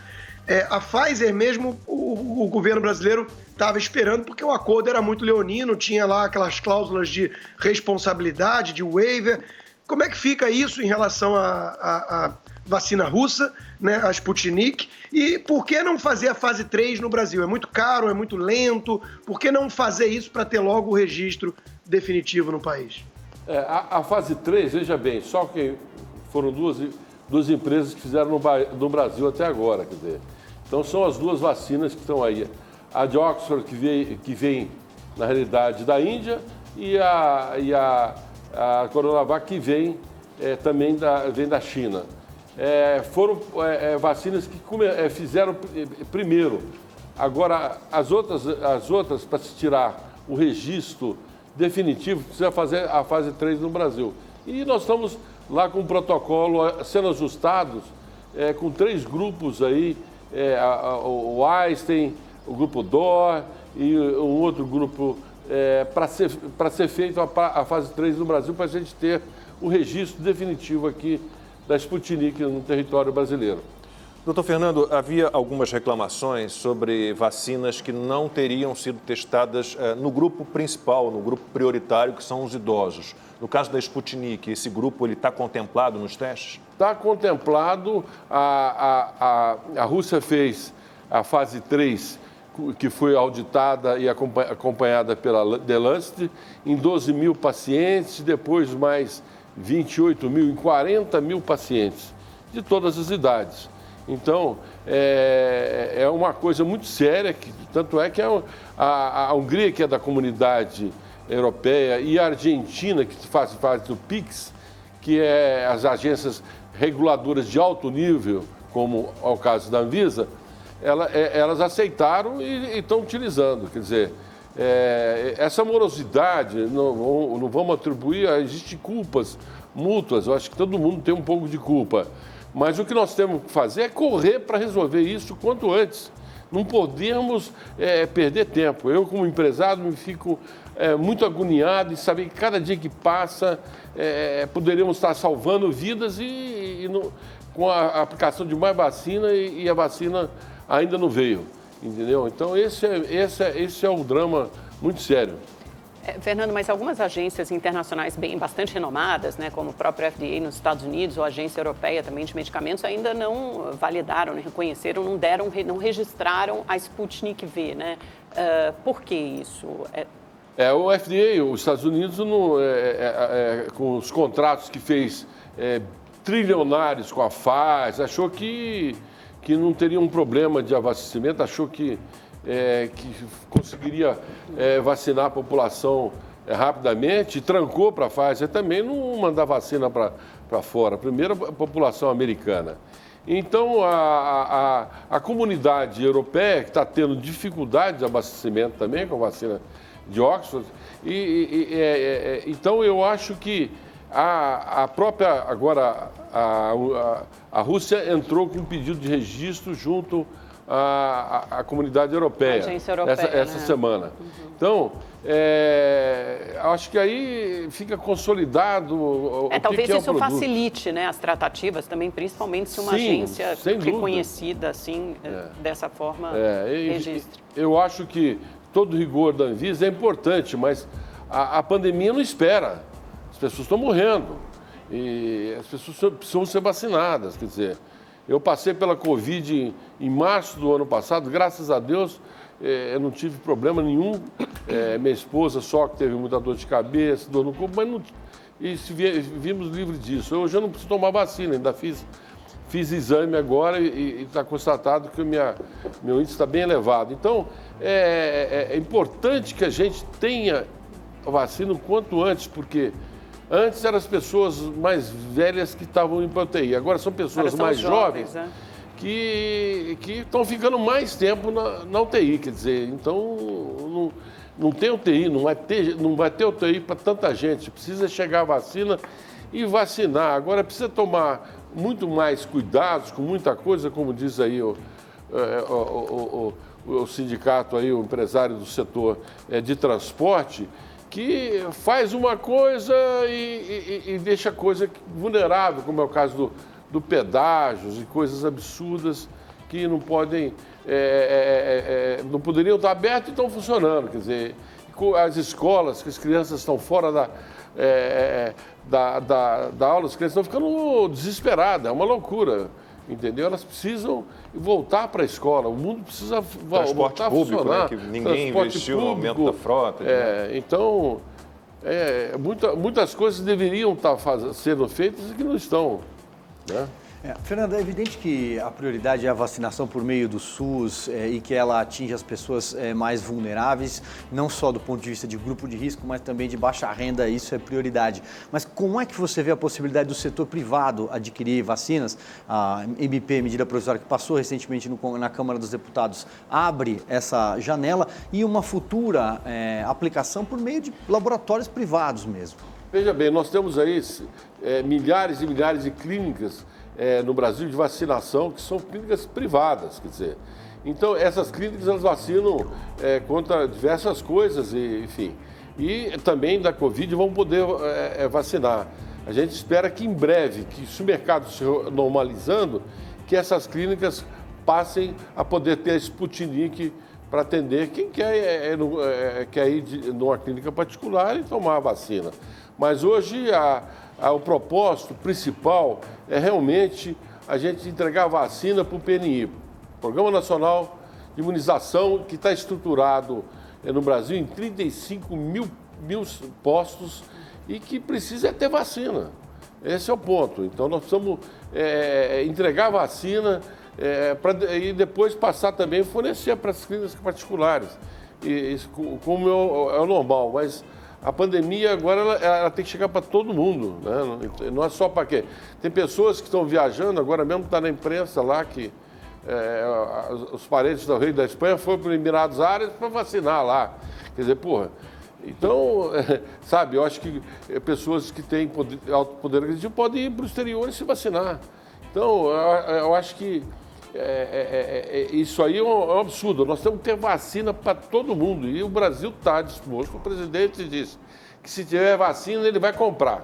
A Pfizer mesmo, o governo brasileiro estava esperando, porque o acordo era muito leonino, tinha lá aquelas cláusulas de responsabilidade, de waiver. Como é que fica isso em relação à vacina russa, né, a Sputnik? E por que não fazer a fase 3 no Brasil? É muito caro, é muito lento. Por que não fazer isso para ter logo o registro definitivo no país? A fase 3, veja bem, só que foram duas empresas que fizeram no Brasil até agora, quer dizer. Então são as 2 vacinas que estão aí. A de Oxford, que vem na realidade, da Índia, e a Coronavac, que vem também vem da China. Foram vacinas que fizeram primeiro. Agora, as outras, para se tirar o registro definitivo, precisa fazer a fase 3 no Brasil. E nós estamos lá com o protocolo sendo ajustados, com 3 grupos aí, o Einstein, o grupo DOR e um outro grupo, para ser feito a fase 3 no Brasil, para a gente ter o registro definitivo aqui da Sputnik no território brasileiro. Doutor Fernando, havia algumas reclamações sobre vacinas que não teriam sido testadas no grupo principal, no grupo prioritário, que são os idosos. No caso da Sputnik, esse grupo está contemplado nos testes? Está contemplado. A Rússia fez a fase 3, que foi auditada e acompanhada pela The Lancet, em 12 mil pacientes, depois mais 28 mil, em 40 mil pacientes, de todas as idades. Então, é uma coisa muito séria, tanto é que a Hungria, que é da comunidade europeia, e a Argentina, que faz do PIX, que é as agências reguladoras de alto nível, como é o caso da Anvisa, elas aceitaram e estão utilizando. Quer dizer, essa morosidade, não vamos atribuir, existem culpas mútuas, eu acho que todo mundo tem um pouco de culpa. Mas o que nós temos que fazer é correr para resolver isso quanto antes. Não podemos perder tempo. Eu, como empresário, me fico muito agoniado em saber que cada dia que passa poderíamos estar salvando vidas com a aplicação de mais vacina e a vacina ainda não veio. Entendeu? Então, esse é um drama muito sério. Fernando, mas algumas agências internacionais bastante renomadas, né, como o próprio FDA nos Estados Unidos ou a Agência Europeia também de Medicamentos, ainda não validaram, né, reconheceram, não registraram a Sputnik V, né? Por que isso? O FDA, os Estados Unidos, com os contratos que fez trilionários com a Pfizer, achou que não teria um problema de abastecimento, achou que conseguiria vacinar a população rapidamente, e trancou para a Pfizer também não mandar vacina para fora, primeiro a população americana. Então, a comunidade europeia, que está tendo dificuldade de abastecimento também com a vacina de Oxford, então eu acho que a própria, agora, a Rússia entrou com um pedido de registro junto à comunidade europeia, essa semana. Uhum. Então, acho que aí fica consolidado o talvez que é isso facilite, né, as tratativas também, principalmente se uma agência reconhecida assim, dessa forma registre. Eu acho que todo o rigor da Anvisa é importante, mas a pandemia não espera. As pessoas estão morrendo e as pessoas precisam ser vacinadas, quer dizer. Eu passei pela Covid em março do ano passado, graças a Deus, eu não tive problema nenhum. Minha esposa só que teve muita dor de cabeça, dor no corpo, mas não, vimos livre disso. Hoje eu não preciso tomar vacina, ainda fiz exame agora e está constatado que meu índice está bem elevado. Então, é importante que a gente tenha a vacina o quanto antes, porque antes eram as pessoas mais velhas que estavam em UTI, agora são pessoas mais jovens que estão ficando mais tempo na UTI, quer dizer, então não tem UTI, não vai ter UTI para tanta gente, precisa chegar a vacina e vacinar. Agora precisa tomar muito mais cuidados com muita coisa, como diz aí o sindicato, aí, o empresário do setor de transporte, que faz uma coisa e deixa a coisa vulnerável, como é o caso do pedágios e coisas absurdas que não podem, não poderiam estar abertas e estão funcionando. Quer dizer, as escolas, que as crianças estão fora da aula, as crianças estão ficando desesperadas, é uma loucura. Entendeu? Elas precisam voltar para a escola, o mundo precisa voltar a funcionar. Né? Que ninguém investiu no aumento da frota. Então, muitas coisas deveriam estar sendo feitas e que não estão. Né? Fernando, é evidente que a prioridade é a vacinação por meio do SUS e que ela atinge as pessoas mais vulneráveis, não só do ponto de vista de grupo de risco, mas também de baixa renda, isso é prioridade. Mas como é que você vê a possibilidade do setor privado adquirir vacinas? A MP, medida provisória que passou recentemente na Câmara dos Deputados, abre essa janela e uma futura aplicação por meio de laboratórios privados mesmo. Veja bem, nós temos aí milhares e milhares de clínicas no Brasil de vacinação, que são clínicas privadas, quer dizer. Então, essas clínicas, elas vacinam contra diversas coisas, enfim. E também da Covid vão poder vacinar. A gente espera que em breve, que se o mercado se normalizando, que essas clínicas passem a poder ter a Sputnik para atender quem quer ir numa clínica particular e tomar a vacina. Mas hoje o propósito principal é realmente a gente entregar a vacina para o PNI, Programa Nacional de Imunização, que está estruturado no Brasil em 35 mil postos e que precisa ter vacina. Esse é o ponto. Então nós precisamos entregar a vacina e depois passar também a fornecer para as clínicas particulares, como é o normal. Mas a pandemia agora ela tem que chegar para todo mundo, né? Não é só para quê? Tem pessoas que estão viajando, agora mesmo está na imprensa lá que os parentes do rei da Espanha foram para os Emirados Árabes para vacinar lá. Quer dizer, porra, então, sabe, eu acho que pessoas que têm alto poder aquisitivo podem ir para o exterior e se vacinar. Então, eu acho que isso aí é um absurdo. Nós temos que ter vacina para todo mundo e o Brasil está disposto. O presidente disse que se tiver vacina ele vai comprar.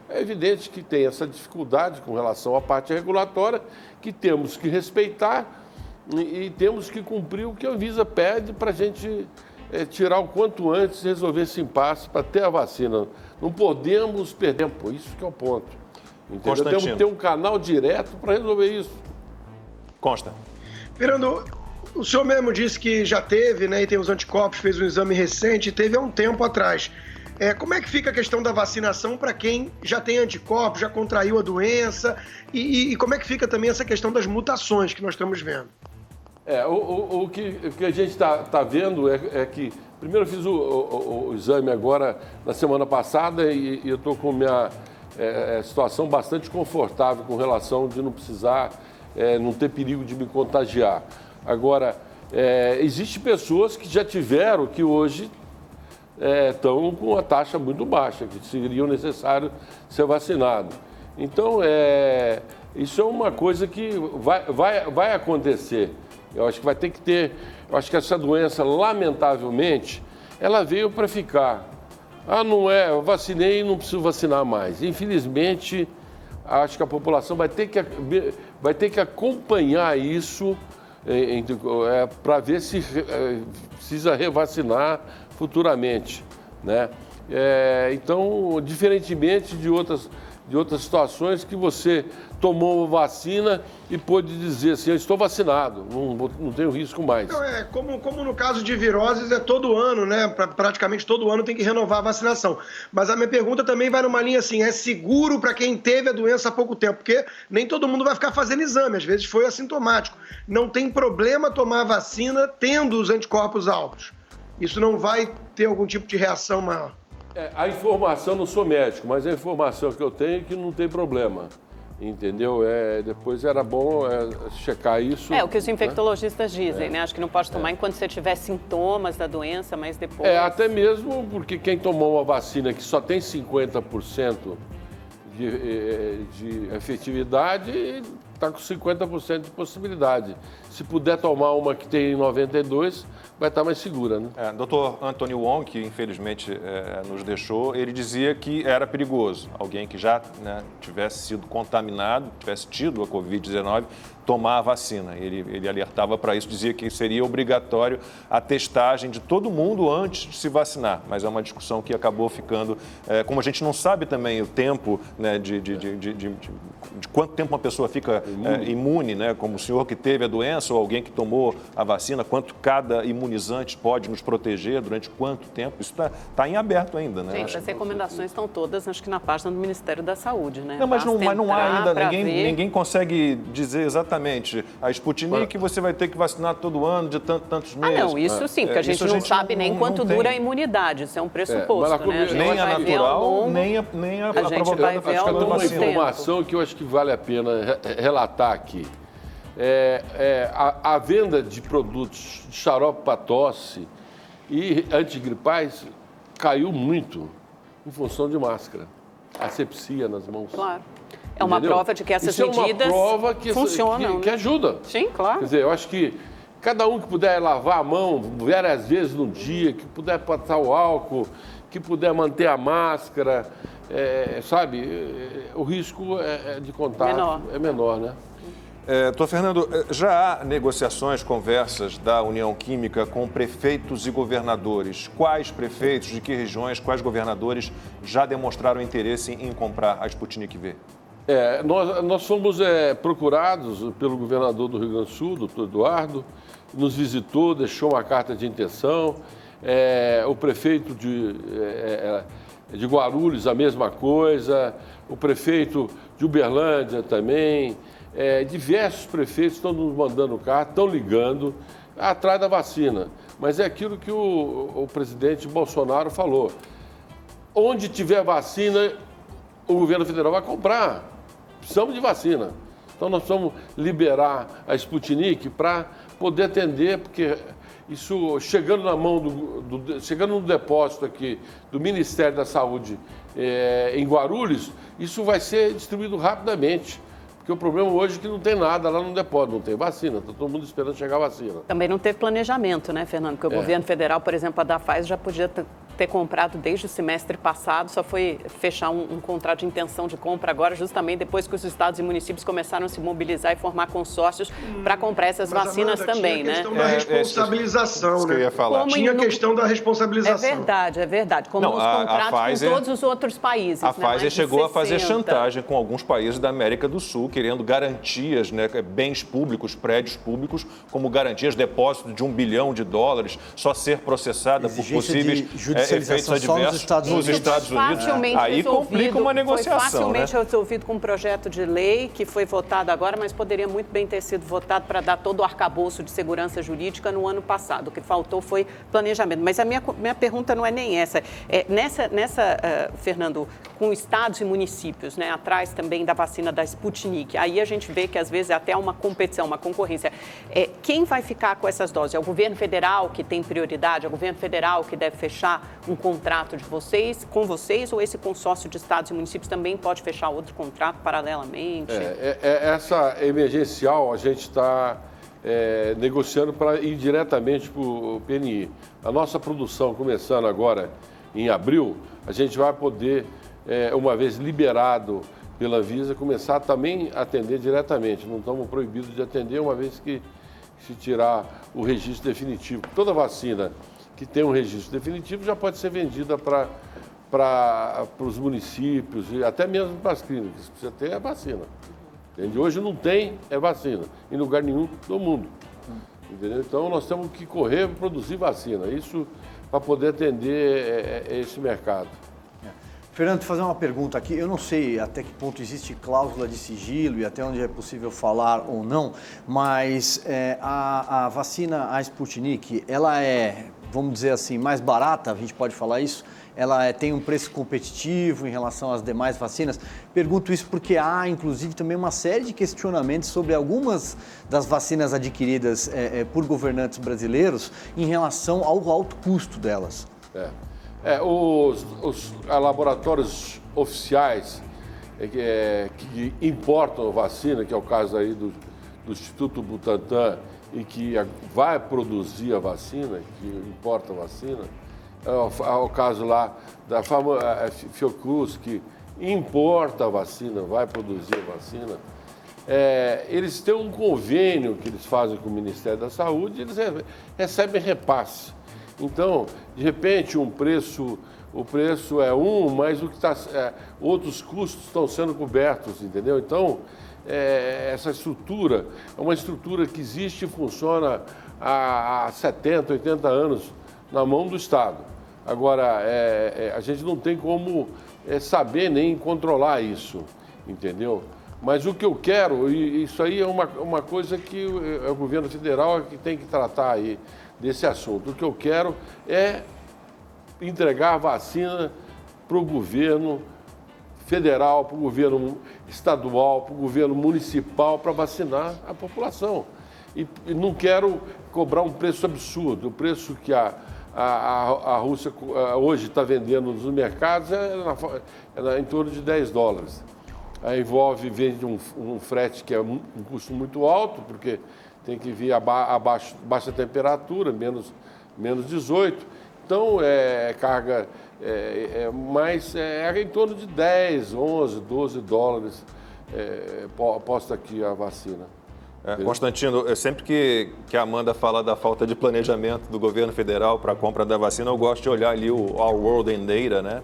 É evidente que tem essa dificuldade com relação à parte regulatória, que temos que respeitar e temos que cumprir o que a Anvisa pede para a gente tirar o quanto antes e resolver esse impasse para ter a vacina. Não podemos perder tempo, isso que é o ponto. Entendeu? Temos que ter um canal direto para resolver isso. Consta. Fernando, o senhor mesmo disse que já teve, né, e tem os anticorpos, fez um exame recente, teve há um tempo atrás. Como é que fica a questão da vacinação para quem já tem anticorpos, já contraiu a doença? E como é que fica também essa questão das mutações que nós estamos vendo? O que a gente está vendo é que... Primeiro eu fiz o exame agora na semana passada e eu estou com minha situação bastante confortável com relação de não precisar... não ter perigo de me contagiar. Agora, existem pessoas que já tiveram, que hoje estão com uma taxa muito baixa, que seria necessário ser vacinado. Então, isso é uma coisa que vai acontecer. Eu acho que vai ter que ter... Eu acho que essa doença, lamentavelmente, ela veio para ficar. Eu vacinei e não preciso vacinar mais. Infelizmente, acho que a população vai ter que acompanhar isso para ver se precisa revacinar futuramente, né? Então, diferentemente de outras de outras situações que você tomou uma vacina e pôde dizer assim, eu estou vacinado, não tenho risco mais. Então, como no caso de viroses, é todo ano, né? Praticamente todo ano tem que renovar a vacinação. Mas a minha pergunta também vai numa linha assim, é seguro para quem teve a doença há pouco tempo? Porque nem todo mundo vai ficar fazendo exame, às vezes foi assintomático. Não tem problema tomar a vacina tendo os anticorpos altos. Isso não vai ter algum tipo de reação maior? A informação, não sou médico, mas a informação que eu tenho é que não tem problema. Entendeu? Depois era bom checar isso. O que os infectologistas dizem, né? Acho que não pode tomar enquanto você tiver sintomas da doença, mas depois... Até mesmo porque quem tomou uma vacina que só tem 50% de efetividade, está com 50% de possibilidade. Se puder tomar uma que tem 92%, vai estar mais segura, né? Dr. Anthony Wong, que infelizmente nos deixou, ele dizia que era perigoso. Alguém que já tivesse sido contaminado, tivesse tido a Covid-19, tomar a vacina. Ele alertava para isso, dizia que seria obrigatório a testagem de todo mundo antes de se vacinar. Mas é uma discussão que acabou ficando... como a gente não sabe também o tempo, né, de quanto tempo uma pessoa fica imune, né, como o senhor que teve a doença ou alguém que tomou a vacina, quanto cada imunizante pode nos proteger, durante quanto tempo, isso está em aberto ainda, né? Gente, as recomendações estão todas, acho que na página do Ministério da Saúde, né? Não, mas não há ainda, ninguém consegue dizer exatamente. A Sputnik você vai ter que vacinar todo ano de tantos meses. Não, isso sim, porque a gente não sabe nem quanto dura a imunidade, isso é um pressuposto, né? Nem a natural, nem a provocada pela vacina. Uma informação que eu acho que vale a pena relatar aqui. A venda de produtos de xarope para tosse e antigripais caiu muito em função de máscara. Asepsia nas mãos. Claro. É uma prova de que essas medidas funcionam. Que ajuda. Sim, claro. Quer dizer, eu acho que cada um que puder lavar a mão várias vezes no dia, que puder passar o álcool, que puder manter a máscara, o risco de contágio é menor, né? Doutor Fernando, já há negociações, conversas da União Química com prefeitos e governadores. Quais prefeitos, de que regiões, quais governadores já demonstraram interesse em comprar a Sputnik V? Nós fomos procurados pelo governador do Rio Grande do Sul, doutor Eduardo, nos visitou, deixou uma carta de intenção. O prefeito de Guarulhos, a mesma coisa. O prefeito de Uberlândia também. Diversos prefeitos estão nos mandando carta, estão ligando atrás da vacina. Mas é aquilo que o presidente Bolsonaro falou. Onde tiver vacina, o governo federal vai comprar. Precisamos de vacina. Então, nós vamos liberar a Sputnik para poder atender, porque isso, chegando na mão chegando no depósito aqui do Ministério da Saúde em Guarulhos, isso vai ser distribuído rapidamente. Porque o problema hoje é que não tem nada lá no depósito, não tem vacina, está todo mundo esperando chegar a vacina. Também não teve planejamento, né, Fernando? Porque o governo federal, por exemplo, a da Pfizer já podia ter comprado desde o semestre passado, só foi fechar um contrato de intenção de compra agora, justamente depois que os estados e municípios começaram a se mobilizar e formar consórcios para comprar essas vacinas também, né? Tinha a questão da responsabilização, né? Que eu ia falar. Tinha a questão da responsabilização. É verdade. Como nos contratos Pfizer, com todos os outros países. A Pfizer chegou a fazer chantagem com alguns países da América do Sul, querendo garantias, né, bens públicos, prédios públicos, como garantias, depósito de $1 bilhão, só ser processada por possíveis efeitos adversos nos Estados Unidos. Aí complica uma negociação. Foi facilmente resolvido com um projeto de lei que foi votado agora, mas poderia muito bem ter sido votado para dar todo o arcabouço de segurança jurídica no ano passado. O que faltou foi planejamento. Mas a minha pergunta não é nem essa. Fernando, com estados e municípios, né, atrás também da vacina da Sputnik, aí a gente vê que às vezes é até uma competição, uma concorrência. Quem vai ficar com essas doses? É o governo federal que tem prioridade? É o governo federal que deve fechar um contrato com vocês, ou esse consórcio de estados e municípios também pode fechar outro contrato paralelamente? Essa emergencial a gente está negociando para ir diretamente para o PNI. A nossa produção começando agora em abril, a gente vai poder, uma vez liberado pela Anvisa, começar também a atender diretamente. Não estamos proibidos de atender, uma vez que se tirar o registro definitivo. Toda vacina que tem um registro definitivo já pode ser vendida para para os municípios e até mesmo para as clínicas. Precisa ter a vacina. Entende? Hoje não tem vacina em lugar nenhum do mundo. Entendeu? Então nós temos que correr para produzir vacina. Isso para poder atender esse mercado. Fernando, fazer uma pergunta aqui. Eu não sei até que ponto existe cláusula de sigilo e até onde é possível falar ou não, mas a vacina, a Sputnik, ela é, vamos dizer assim, mais barata, a gente pode falar isso? Ela tem um preço competitivo em relação às demais vacinas? Pergunto isso porque há, inclusive, também uma série de questionamentos sobre algumas das vacinas adquiridas por governantes brasileiros em relação ao alto custo delas. Os laboratórios oficiais que importam a vacina, que é o caso aí do Instituto Butantan, e que vai produzir a vacina, que importa a vacina, é o caso lá da Fiocruz, que importa a vacina, vai produzir a vacina. Eles têm um convênio que eles fazem com o Ministério da Saúde e eles recebem repasse. Então, de repente, o preço é mas outros custos estão sendo cobertos, entendeu? Então, essa estrutura é uma estrutura que existe e funciona há 70, 80 anos na mão do Estado. Agora, a gente não tem como saber nem controlar isso, entendeu? Mas o que eu quero, e isso aí é uma coisa que o governo federal que tem que tratar aí desse assunto. O que eu quero é entregar a vacina para o governo federal, para o governo estadual, para o governo municipal, para vacinar a população. E não quero cobrar um preço absurdo. O preço que a Rússia hoje está vendendo nos mercados é em torno de $10. Aí vende um frete que é um custo muito alto, porque tem que vir a baixa temperatura, menos 18. Então, carga, mas é em torno de 10, 11, 12 dólares posta aqui a vacina. Constantino, sempre que a Amanda fala da falta de planejamento do governo federal para a compra da vacina, eu gosto de olhar ali o Our World in Data, né,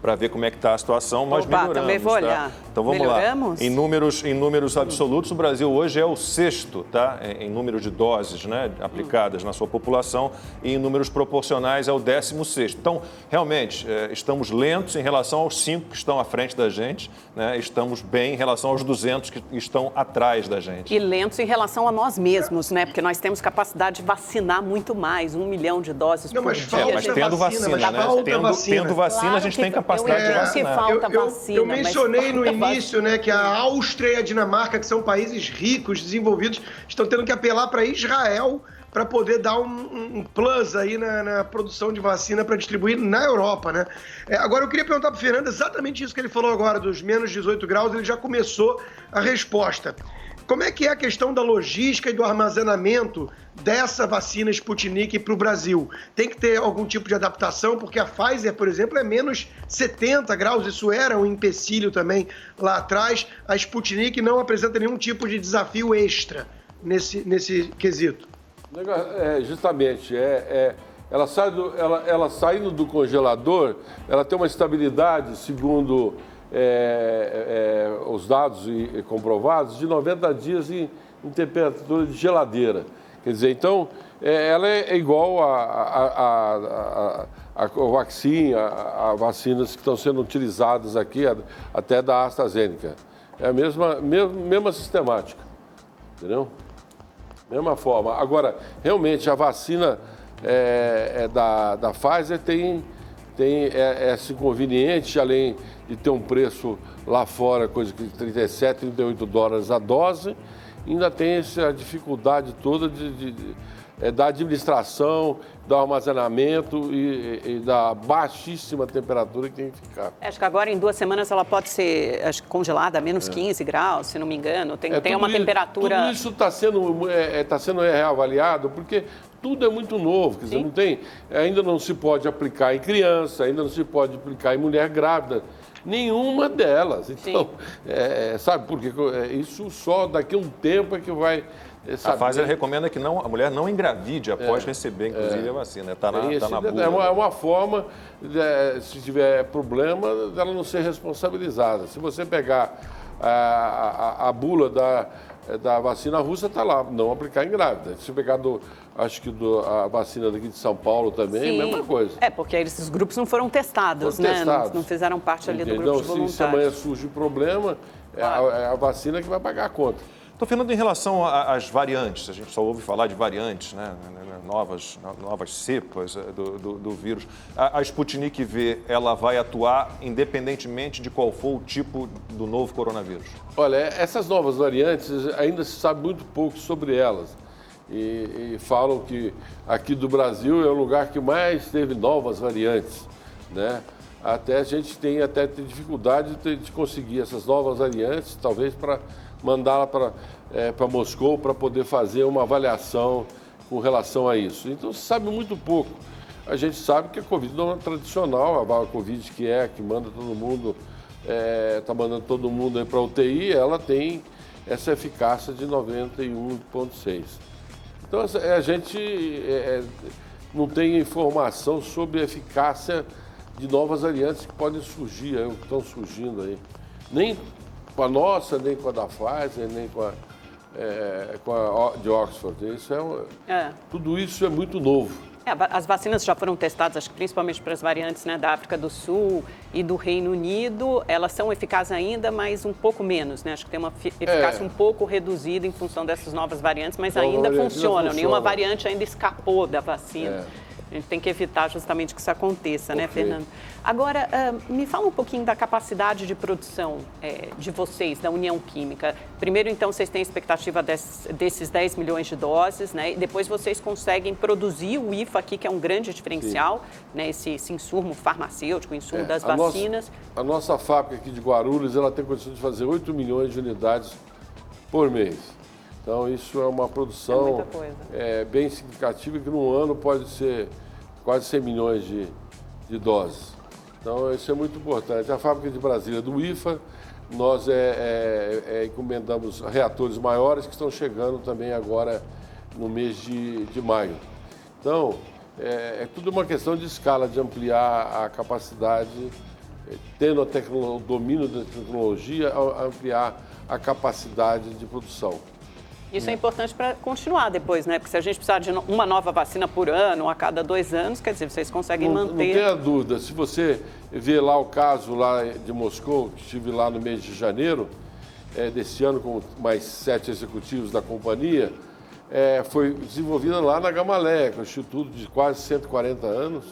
para ver como é que está a situação. Nós melhoramos, também vou olhar. Então vamos lá. Em números absolutos, o Brasil hoje é o 6º, tá? Em número de doses, né, aplicadas na sua população, e em números proporcionais é o 16º. Então, realmente, estamos lentos em relação aos 5 que estão à frente da gente, né? Estamos bem em relação aos 200 que estão atrás da gente. E lentos em relação a nós mesmos, né? Porque nós temos capacidade de vacinar muito mais, 1 milhão de doses por dia. Mas tendo vacina, né? Tendo vacina, claro, a gente tem capacidade de vacinar. Falta vacina, eu mencionei no início, né, que a Áustria e a Dinamarca, que são países ricos, desenvolvidos, estão tendo que apelar para Israel para poder dar um plus aí na produção de vacina para distribuir na Europa, né? Agora, eu queria perguntar para o Fernando exatamente isso que ele falou agora, dos menos 18 graus, ele já começou a resposta. Como é que é a questão da logística e do armazenamento dessa vacina Sputnik para o Brasil? Tem que ter algum tipo de adaptação, porque a Pfizer, por exemplo, é menos 70 graus, isso era um empecilho também lá atrás. A Sputnik não apresenta nenhum tipo de desafio extra nesse quesito. Justamente, ela saindo do congelador, ela tem uma estabilidade, segundo os dados comprovados, de 90 dias em temperatura de geladeira. Quer dizer, então, ela é igual a vacina, a vacinas que estão sendo utilizadas aqui, até da AstraZeneca. É a mesma sistemática, entendeu? Mesma forma. Agora, realmente, a vacina da Pfizer tem esse inconveniente, além de ter um preço lá fora, coisa que 37, 38 dólares a dose, ainda tem essa dificuldade toda da administração, do armazenamento e da baixíssima temperatura que tem que ficar. Acho que agora em 2 semanas ela pode ser congelada a menos 15 graus, se não me engano. Tem uma temperatura... Tudo isso está sendo reavaliado porque tudo é muito novo. Quer dizer, ainda não se pode aplicar em criança, ainda não se pode aplicar em mulher grávida. Nenhuma delas. Então, sabe por quê? Isso só daqui a um tempo é que vai A Pfizer recomenda que a mulher não engravide após receber, inclusive, a vacina. Está na bula. É uma forma, se tiver problema, dela não ser responsabilizada. Se você pegar a bula da vacina russa, está lá, não aplicar em grávida. Se pegar a vacina daqui de São Paulo também, a mesma coisa. Porque esses grupos não foram testados, né? Não fizeram parte ali do grupo de voluntários. Se amanhã surge problema, é a vacina que vai pagar a conta. Estou falando em relação às variantes, a gente só ouve falar de variantes, né? Novas cepas do vírus. A Sputnik V, ela vai atuar independentemente de qual for o tipo do novo coronavírus? Olha, essas novas variantes, ainda se sabe muito pouco sobre elas. E falam que aqui do Brasil é o lugar que mais teve novas variantes, né? Até a gente tem dificuldade de conseguir essas novas variantes, talvez para mandá-la para Moscou para poder fazer uma avaliação com relação a isso. Então, se sabe muito pouco. A gente sabe que a Covid não é tradicional, a Covid que manda todo mundo, está mandando todo mundo para a UTI, ela tem essa eficácia de 91,6%. Então, a gente não tem informação sobre a eficácia de novas variantes que podem surgir, que estão surgindo aí. Nem com a nossa, nem com a da Pfizer, nem com a de Oxford. Tudo isso é muito novo. As vacinas já foram testadas, acho que principalmente para as variantes, né, da África do Sul e do Reino Unido. Elas são eficazes ainda, mas um pouco menos, né? Acho que tem uma eficácia um pouco reduzida em função dessas novas variantes, mas ainda funcionam. Nenhuma variante ainda escapou da vacina. A gente tem que evitar justamente que isso aconteça, né, Fernando? Agora, me fala um pouquinho da capacidade de produção de vocês, da União Química. Primeiro, então, vocês têm expectativa desses 10 milhões de doses, né? E depois vocês conseguem produzir o IFA aqui, que é um grande diferencial, né? Esse insumo farmacêutico, insumo das vacinas. A nossa fábrica aqui de Guarulhos, ela tem condição de fazer 8 milhões de unidades por mês. Então, isso é uma produção bem significativa, que num ano pode ser quase 100 milhões de doses. Então, isso é muito importante. A fábrica de Brasília do IFA, nós encomendamos reatores maiores que estão chegando também agora no mês de maio. Então, é tudo uma questão de escala, de ampliar a capacidade, tendo o domínio da tecnologia, ampliar a capacidade de produção. Isso é importante para continuar depois, né? Porque se a gente precisar de uma nova vacina por ano, a cada 2 anos, quer dizer, vocês conseguem manter... Não tenha dúvida. Se você vê lá o caso lá de Moscou, que estive lá no mês de janeiro, desse ano, com mais 7 executivos da companhia, foi desenvolvida lá na Gamaleya, que é um instituto de quase 140 anos,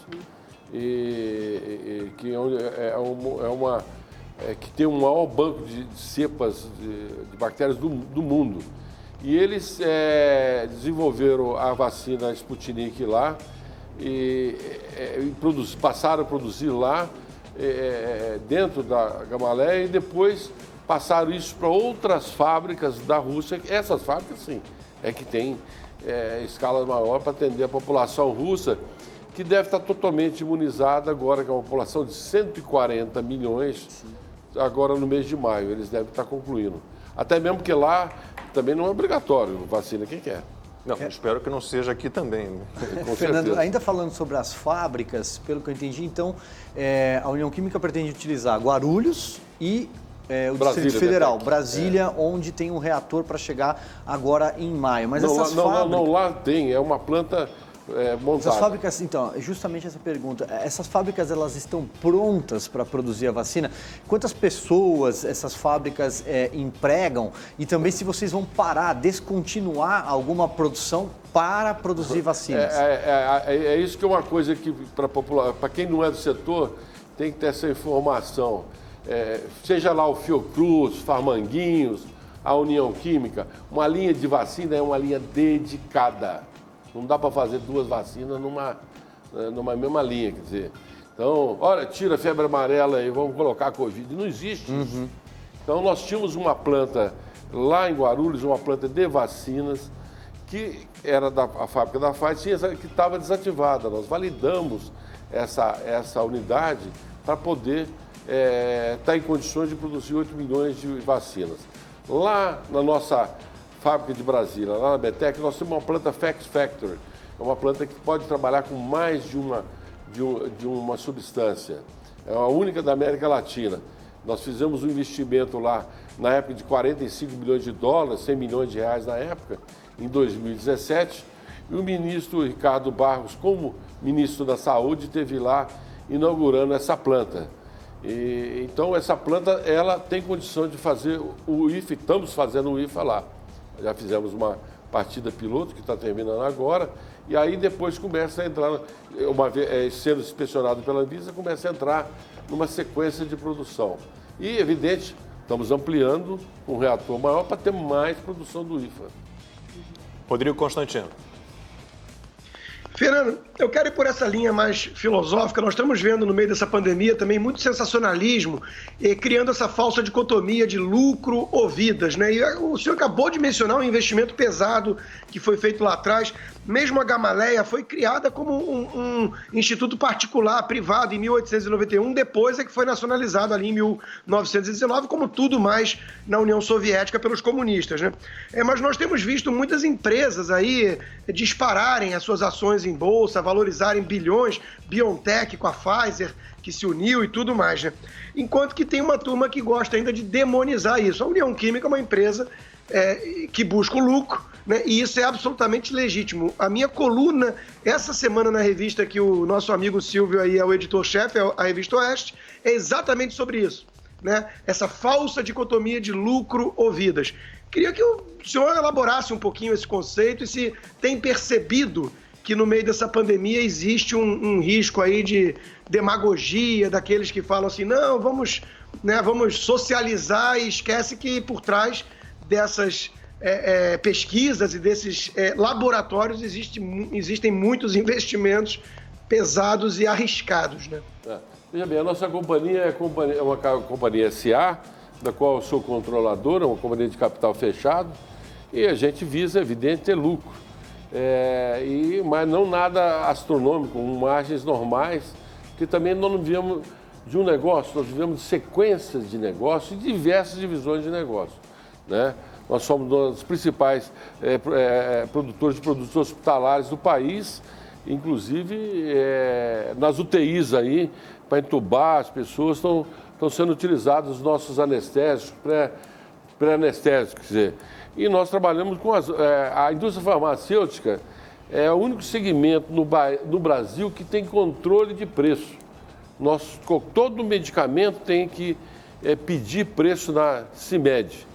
e que que tem o maior banco de cepas de bactérias do mundo. E eles desenvolveram a vacina Sputnik lá e passaram a produzir lá dentro da Gamaleya e depois passaram isso para outras fábricas da Rússia. Essas fábricas, sim, que têm escala maior para atender a população russa, que deve estar totalmente imunizada agora, que é uma população de 140 milhões, agora no mês de maio. Eles devem estar concluindo. Até mesmo porque lá também não é obrigatório, vacina quem quer. Não, espero que não seja aqui também. Com Fernando, certeza. Ainda falando sobre as fábricas, pelo que eu entendi, então, a União Química pretende utilizar Guarulhos e o Brasília, Distrito Federal, Brasília, onde tem um reator para chegar agora em maio. Mas não, lá tem, é uma planta montada. Essas fábricas, então, justamente essa pergunta, essas fábricas, elas estão prontas para produzir a vacina? Quantas pessoas essas fábricas empregam? E também se vocês vão descontinuar alguma produção para produzir vacinas? Isso que é uma coisa que, para quem não é do setor, tem que ter essa informação. Seja lá o Fiocruz, Farmanguinhos, a União Química, uma linha de vacina é uma linha dedicada. Não dá para fazer 2 vacinas numa mesma linha, quer dizer. Então, olha, tira a febre amarela e vamos colocar a Covid. Não existe isso. Então, nós tínhamos uma planta lá em Guarulhos, uma planta de vacinas, que era a fábrica da Pfizer, que estava desativada. Nós validamos essa unidade para poder estar em condições de produzir 8 milhões de vacinas. Lá na nossa fábrica de Brasília, lá na Betec, nós temos uma planta Fax Factory. É uma planta que pode trabalhar com mais de uma substância. É a única da América Latina. Nós fizemos um investimento lá, na época, de 45 milhões de dólares, 100 milhões de reais na época, em 2017. E o ministro Ricardo Barros, como ministro da Saúde, esteve lá inaugurando essa planta. Então, essa planta, ela tem condição de fazer o IFA, estamos fazendo o IFA lá. Já fizemos uma partida piloto, que está terminando agora, e aí depois começa a entrar, uma vez sendo inspecionado pela Anvisa, começa a entrar numa sequência de produção. E, evidente, estamos ampliando um reator maior para ter mais produção do IFA. Rodrigo Constantino. Fernando, eu quero ir por essa linha mais filosófica. Nós estamos vendo no meio dessa pandemia também muito sensacionalismo, criando essa falsa dicotomia de lucro ou vidas, né? E o senhor acabou de mencionar um investimento pesado que foi feito lá atrás. Mesmo a Gamaleia foi criada como um instituto particular, privado, em 1891, depois é que foi nacionalizado ali em 1919, como tudo mais na União Soviética pelos comunistas, né? Mas nós temos visto muitas empresas aí dispararem as suas ações em bolsa, valorizarem bilhões, BioNTech com a Pfizer, que se uniu e tudo mais, né? Enquanto que tem uma turma que gosta ainda de demonizar isso. A União Química é uma empresa que busca o lucro, né? E isso é absolutamente legítimo. A minha coluna, essa semana na revista, que o nosso amigo Silvio aí é o editor-chefe, a Revista Oeste, é exatamente sobre isso, né? Essa falsa dicotomia de lucro ou vidas. Queria que o senhor elaborasse um pouquinho esse conceito e se tem percebido que no meio dessa pandemia existe um risco aí de demagogia daqueles que falam assim, não, vamos socializar, e esquece que por trás dessas pesquisas e desses laboratórios existem muitos investimentos pesados e arriscados, né? Veja bem, a nossa companhia é uma companhia SA, da qual eu sou controlador, é uma companhia de capital fechado, e a gente visa, evidente, ter lucro. Mas não nada astronômico, com margens normais, que também nós não vivemos de um negócio, nós vivemos de sequências de negócio e diversas divisões de negócio, né? Nós somos um dos principais produtores de produtos hospitalares do país, inclusive nas UTIs aí, para entubar as pessoas, estão sendo utilizados os nossos anestésicos, pré-anestésicos, quer dizer. E nós trabalhamos com a indústria farmacêutica, é o único segmento no Brasil que tem controle de preço. Todo medicamento tem que pedir preço na CIMED,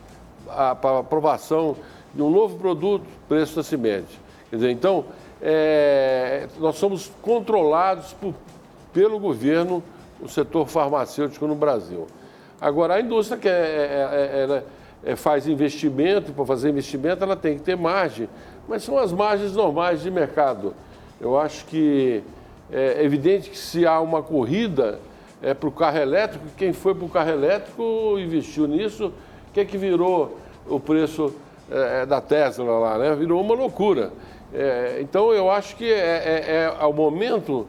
para aprovação de um novo produto, preço da CIMED. Quer dizer, então, nós somos controlados pelo governo, o setor farmacêutico no Brasil. Agora, a indústria que faz investimento, para fazer investimento ela tem que ter margem, mas são as margens normais de mercado. Eu acho que é evidente que se há uma corrida para o carro elétrico, quem foi para o carro elétrico investiu nisso, o que é que virou o preço da Tesla lá, né? Virou uma loucura. Então eu acho que ao momento,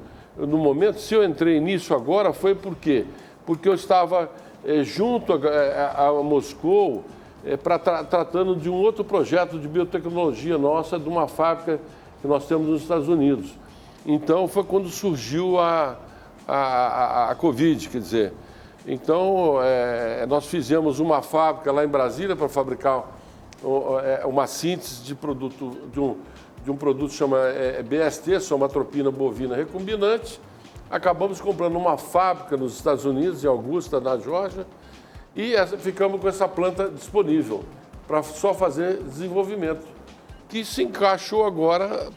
se eu entrei nisso agora, foi por quê? Porque eu estava junto a Moscou, tratando de um outro projeto de biotecnologia nossa, de uma fábrica que nós temos nos Estados Unidos. Então, foi quando surgiu a Covid, quer dizer. Então, nós fizemos uma fábrica lá em Brasília para fabricar uma síntese de produto, de um produto que chama BST, somatropina bovina recombinante. Acabamos comprando uma fábrica nos Estados Unidos, em Augusta, na Geórgia, e ficamos com essa planta disponível para só fazer desenvolvimento, que se encaixou agora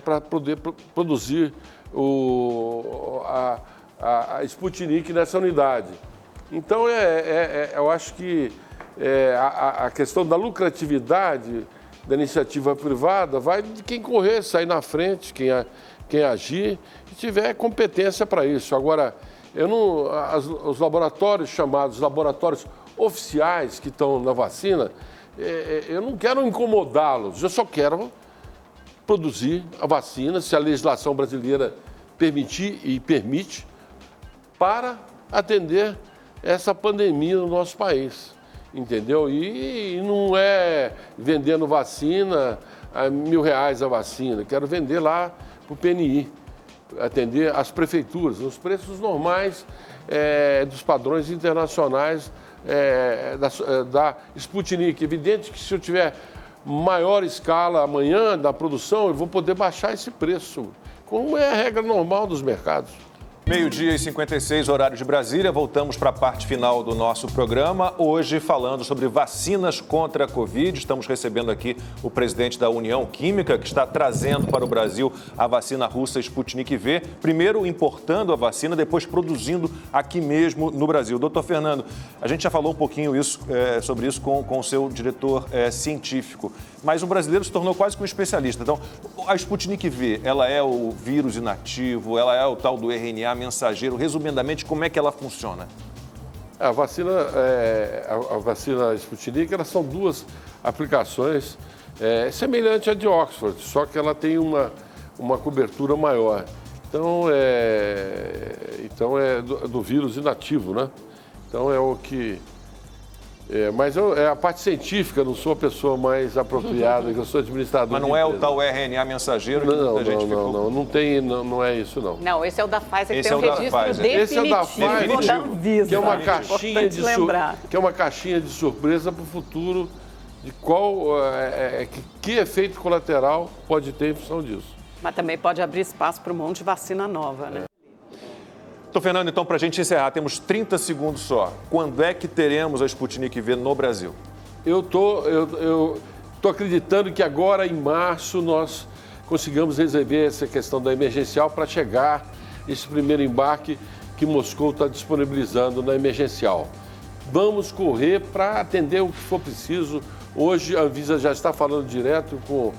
para poder produzir a Sputnik nessa unidade. Então, eu acho que a questão da lucratividade da iniciativa privada vai de quem correr, sair na frente, quem agir e tiver competência para isso. Agora, os laboratórios chamados laboratórios oficiais que estão na vacina, eu não quero incomodá-los, eu só quero produzir a vacina, se a legislação brasileira permitir e permite, para atender essa pandemia no nosso país. entendeu? E não é vendendo vacina a R$1.000 a vacina. Quero vender lá para o PNI, atender as prefeituras, nos preços normais dos padrões internacionais da Sputnik. Evidente que se eu tiver maior escala amanhã da produção, eu vou poder baixar esse preço, como é a regra normal dos mercados. 12h56, horário de Brasília. Voltamos para a parte final do nosso programa. Hoje falando sobre vacinas contra a Covid. Estamos recebendo aqui o presidente da União Química, que está trazendo para o Brasil a vacina russa Sputnik V. Primeiro importando a vacina, depois produzindo aqui mesmo no Brasil. Doutor Fernando, a gente já falou um pouquinho sobre isso com o seu diretor científico, mas o brasileiro se tornou quase que um especialista. Então, a Sputnik V, ela é o vírus inativo, ela é o tal do RNA mensageiro. Resumidamente, como é que ela funciona? A vacina Sputnik, elas são duas aplicações semelhantes à de Oxford, só que ela tem uma cobertura maior. Então é do vírus inativo, né? Então é o que... mas é a parte científica, não sou a pessoa mais apropriada, que eu sou administrador. Mas não é o tal RNA mensageiro que muita gente ficou... Não é isso, não. Não, esse é o da Pfizer, que tem um registro definitivo. Esse é o da Pfizer, que é uma caixinha de surpresa para o futuro de que efeito colateral pode ter em função disso. Mas também pode abrir espaço para um monte de vacina nova, né? Doutor Fernando, então, para a gente encerrar, temos 30 segundos só. Quando é que teremos a Sputnik V no Brasil? Eu tô acreditando que agora, em março, nós consigamos resolver essa questão da emergencial para chegar esse primeiro embarque que Moscou está disponibilizando na emergencial. Vamos correr para atender o que for preciso. Hoje, a Anvisa já está falando direto com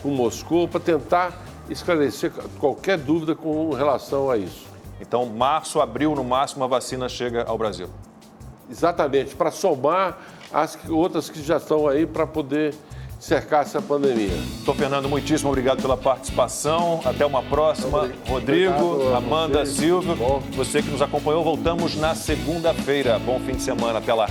Moscou para tentar esclarecer qualquer dúvida com relação a isso. Então, março, abril, no máximo, a vacina chega ao Brasil. Exatamente, para somar as outras que já estão aí para poder cercar essa pandemia. Doutor Fernando, muitíssimo obrigado pela participação. Até uma próxima. Rodrigo, Amanda, Silvio, você que nos acompanhou, voltamos na segunda-feira. Bom fim de semana. Até lá.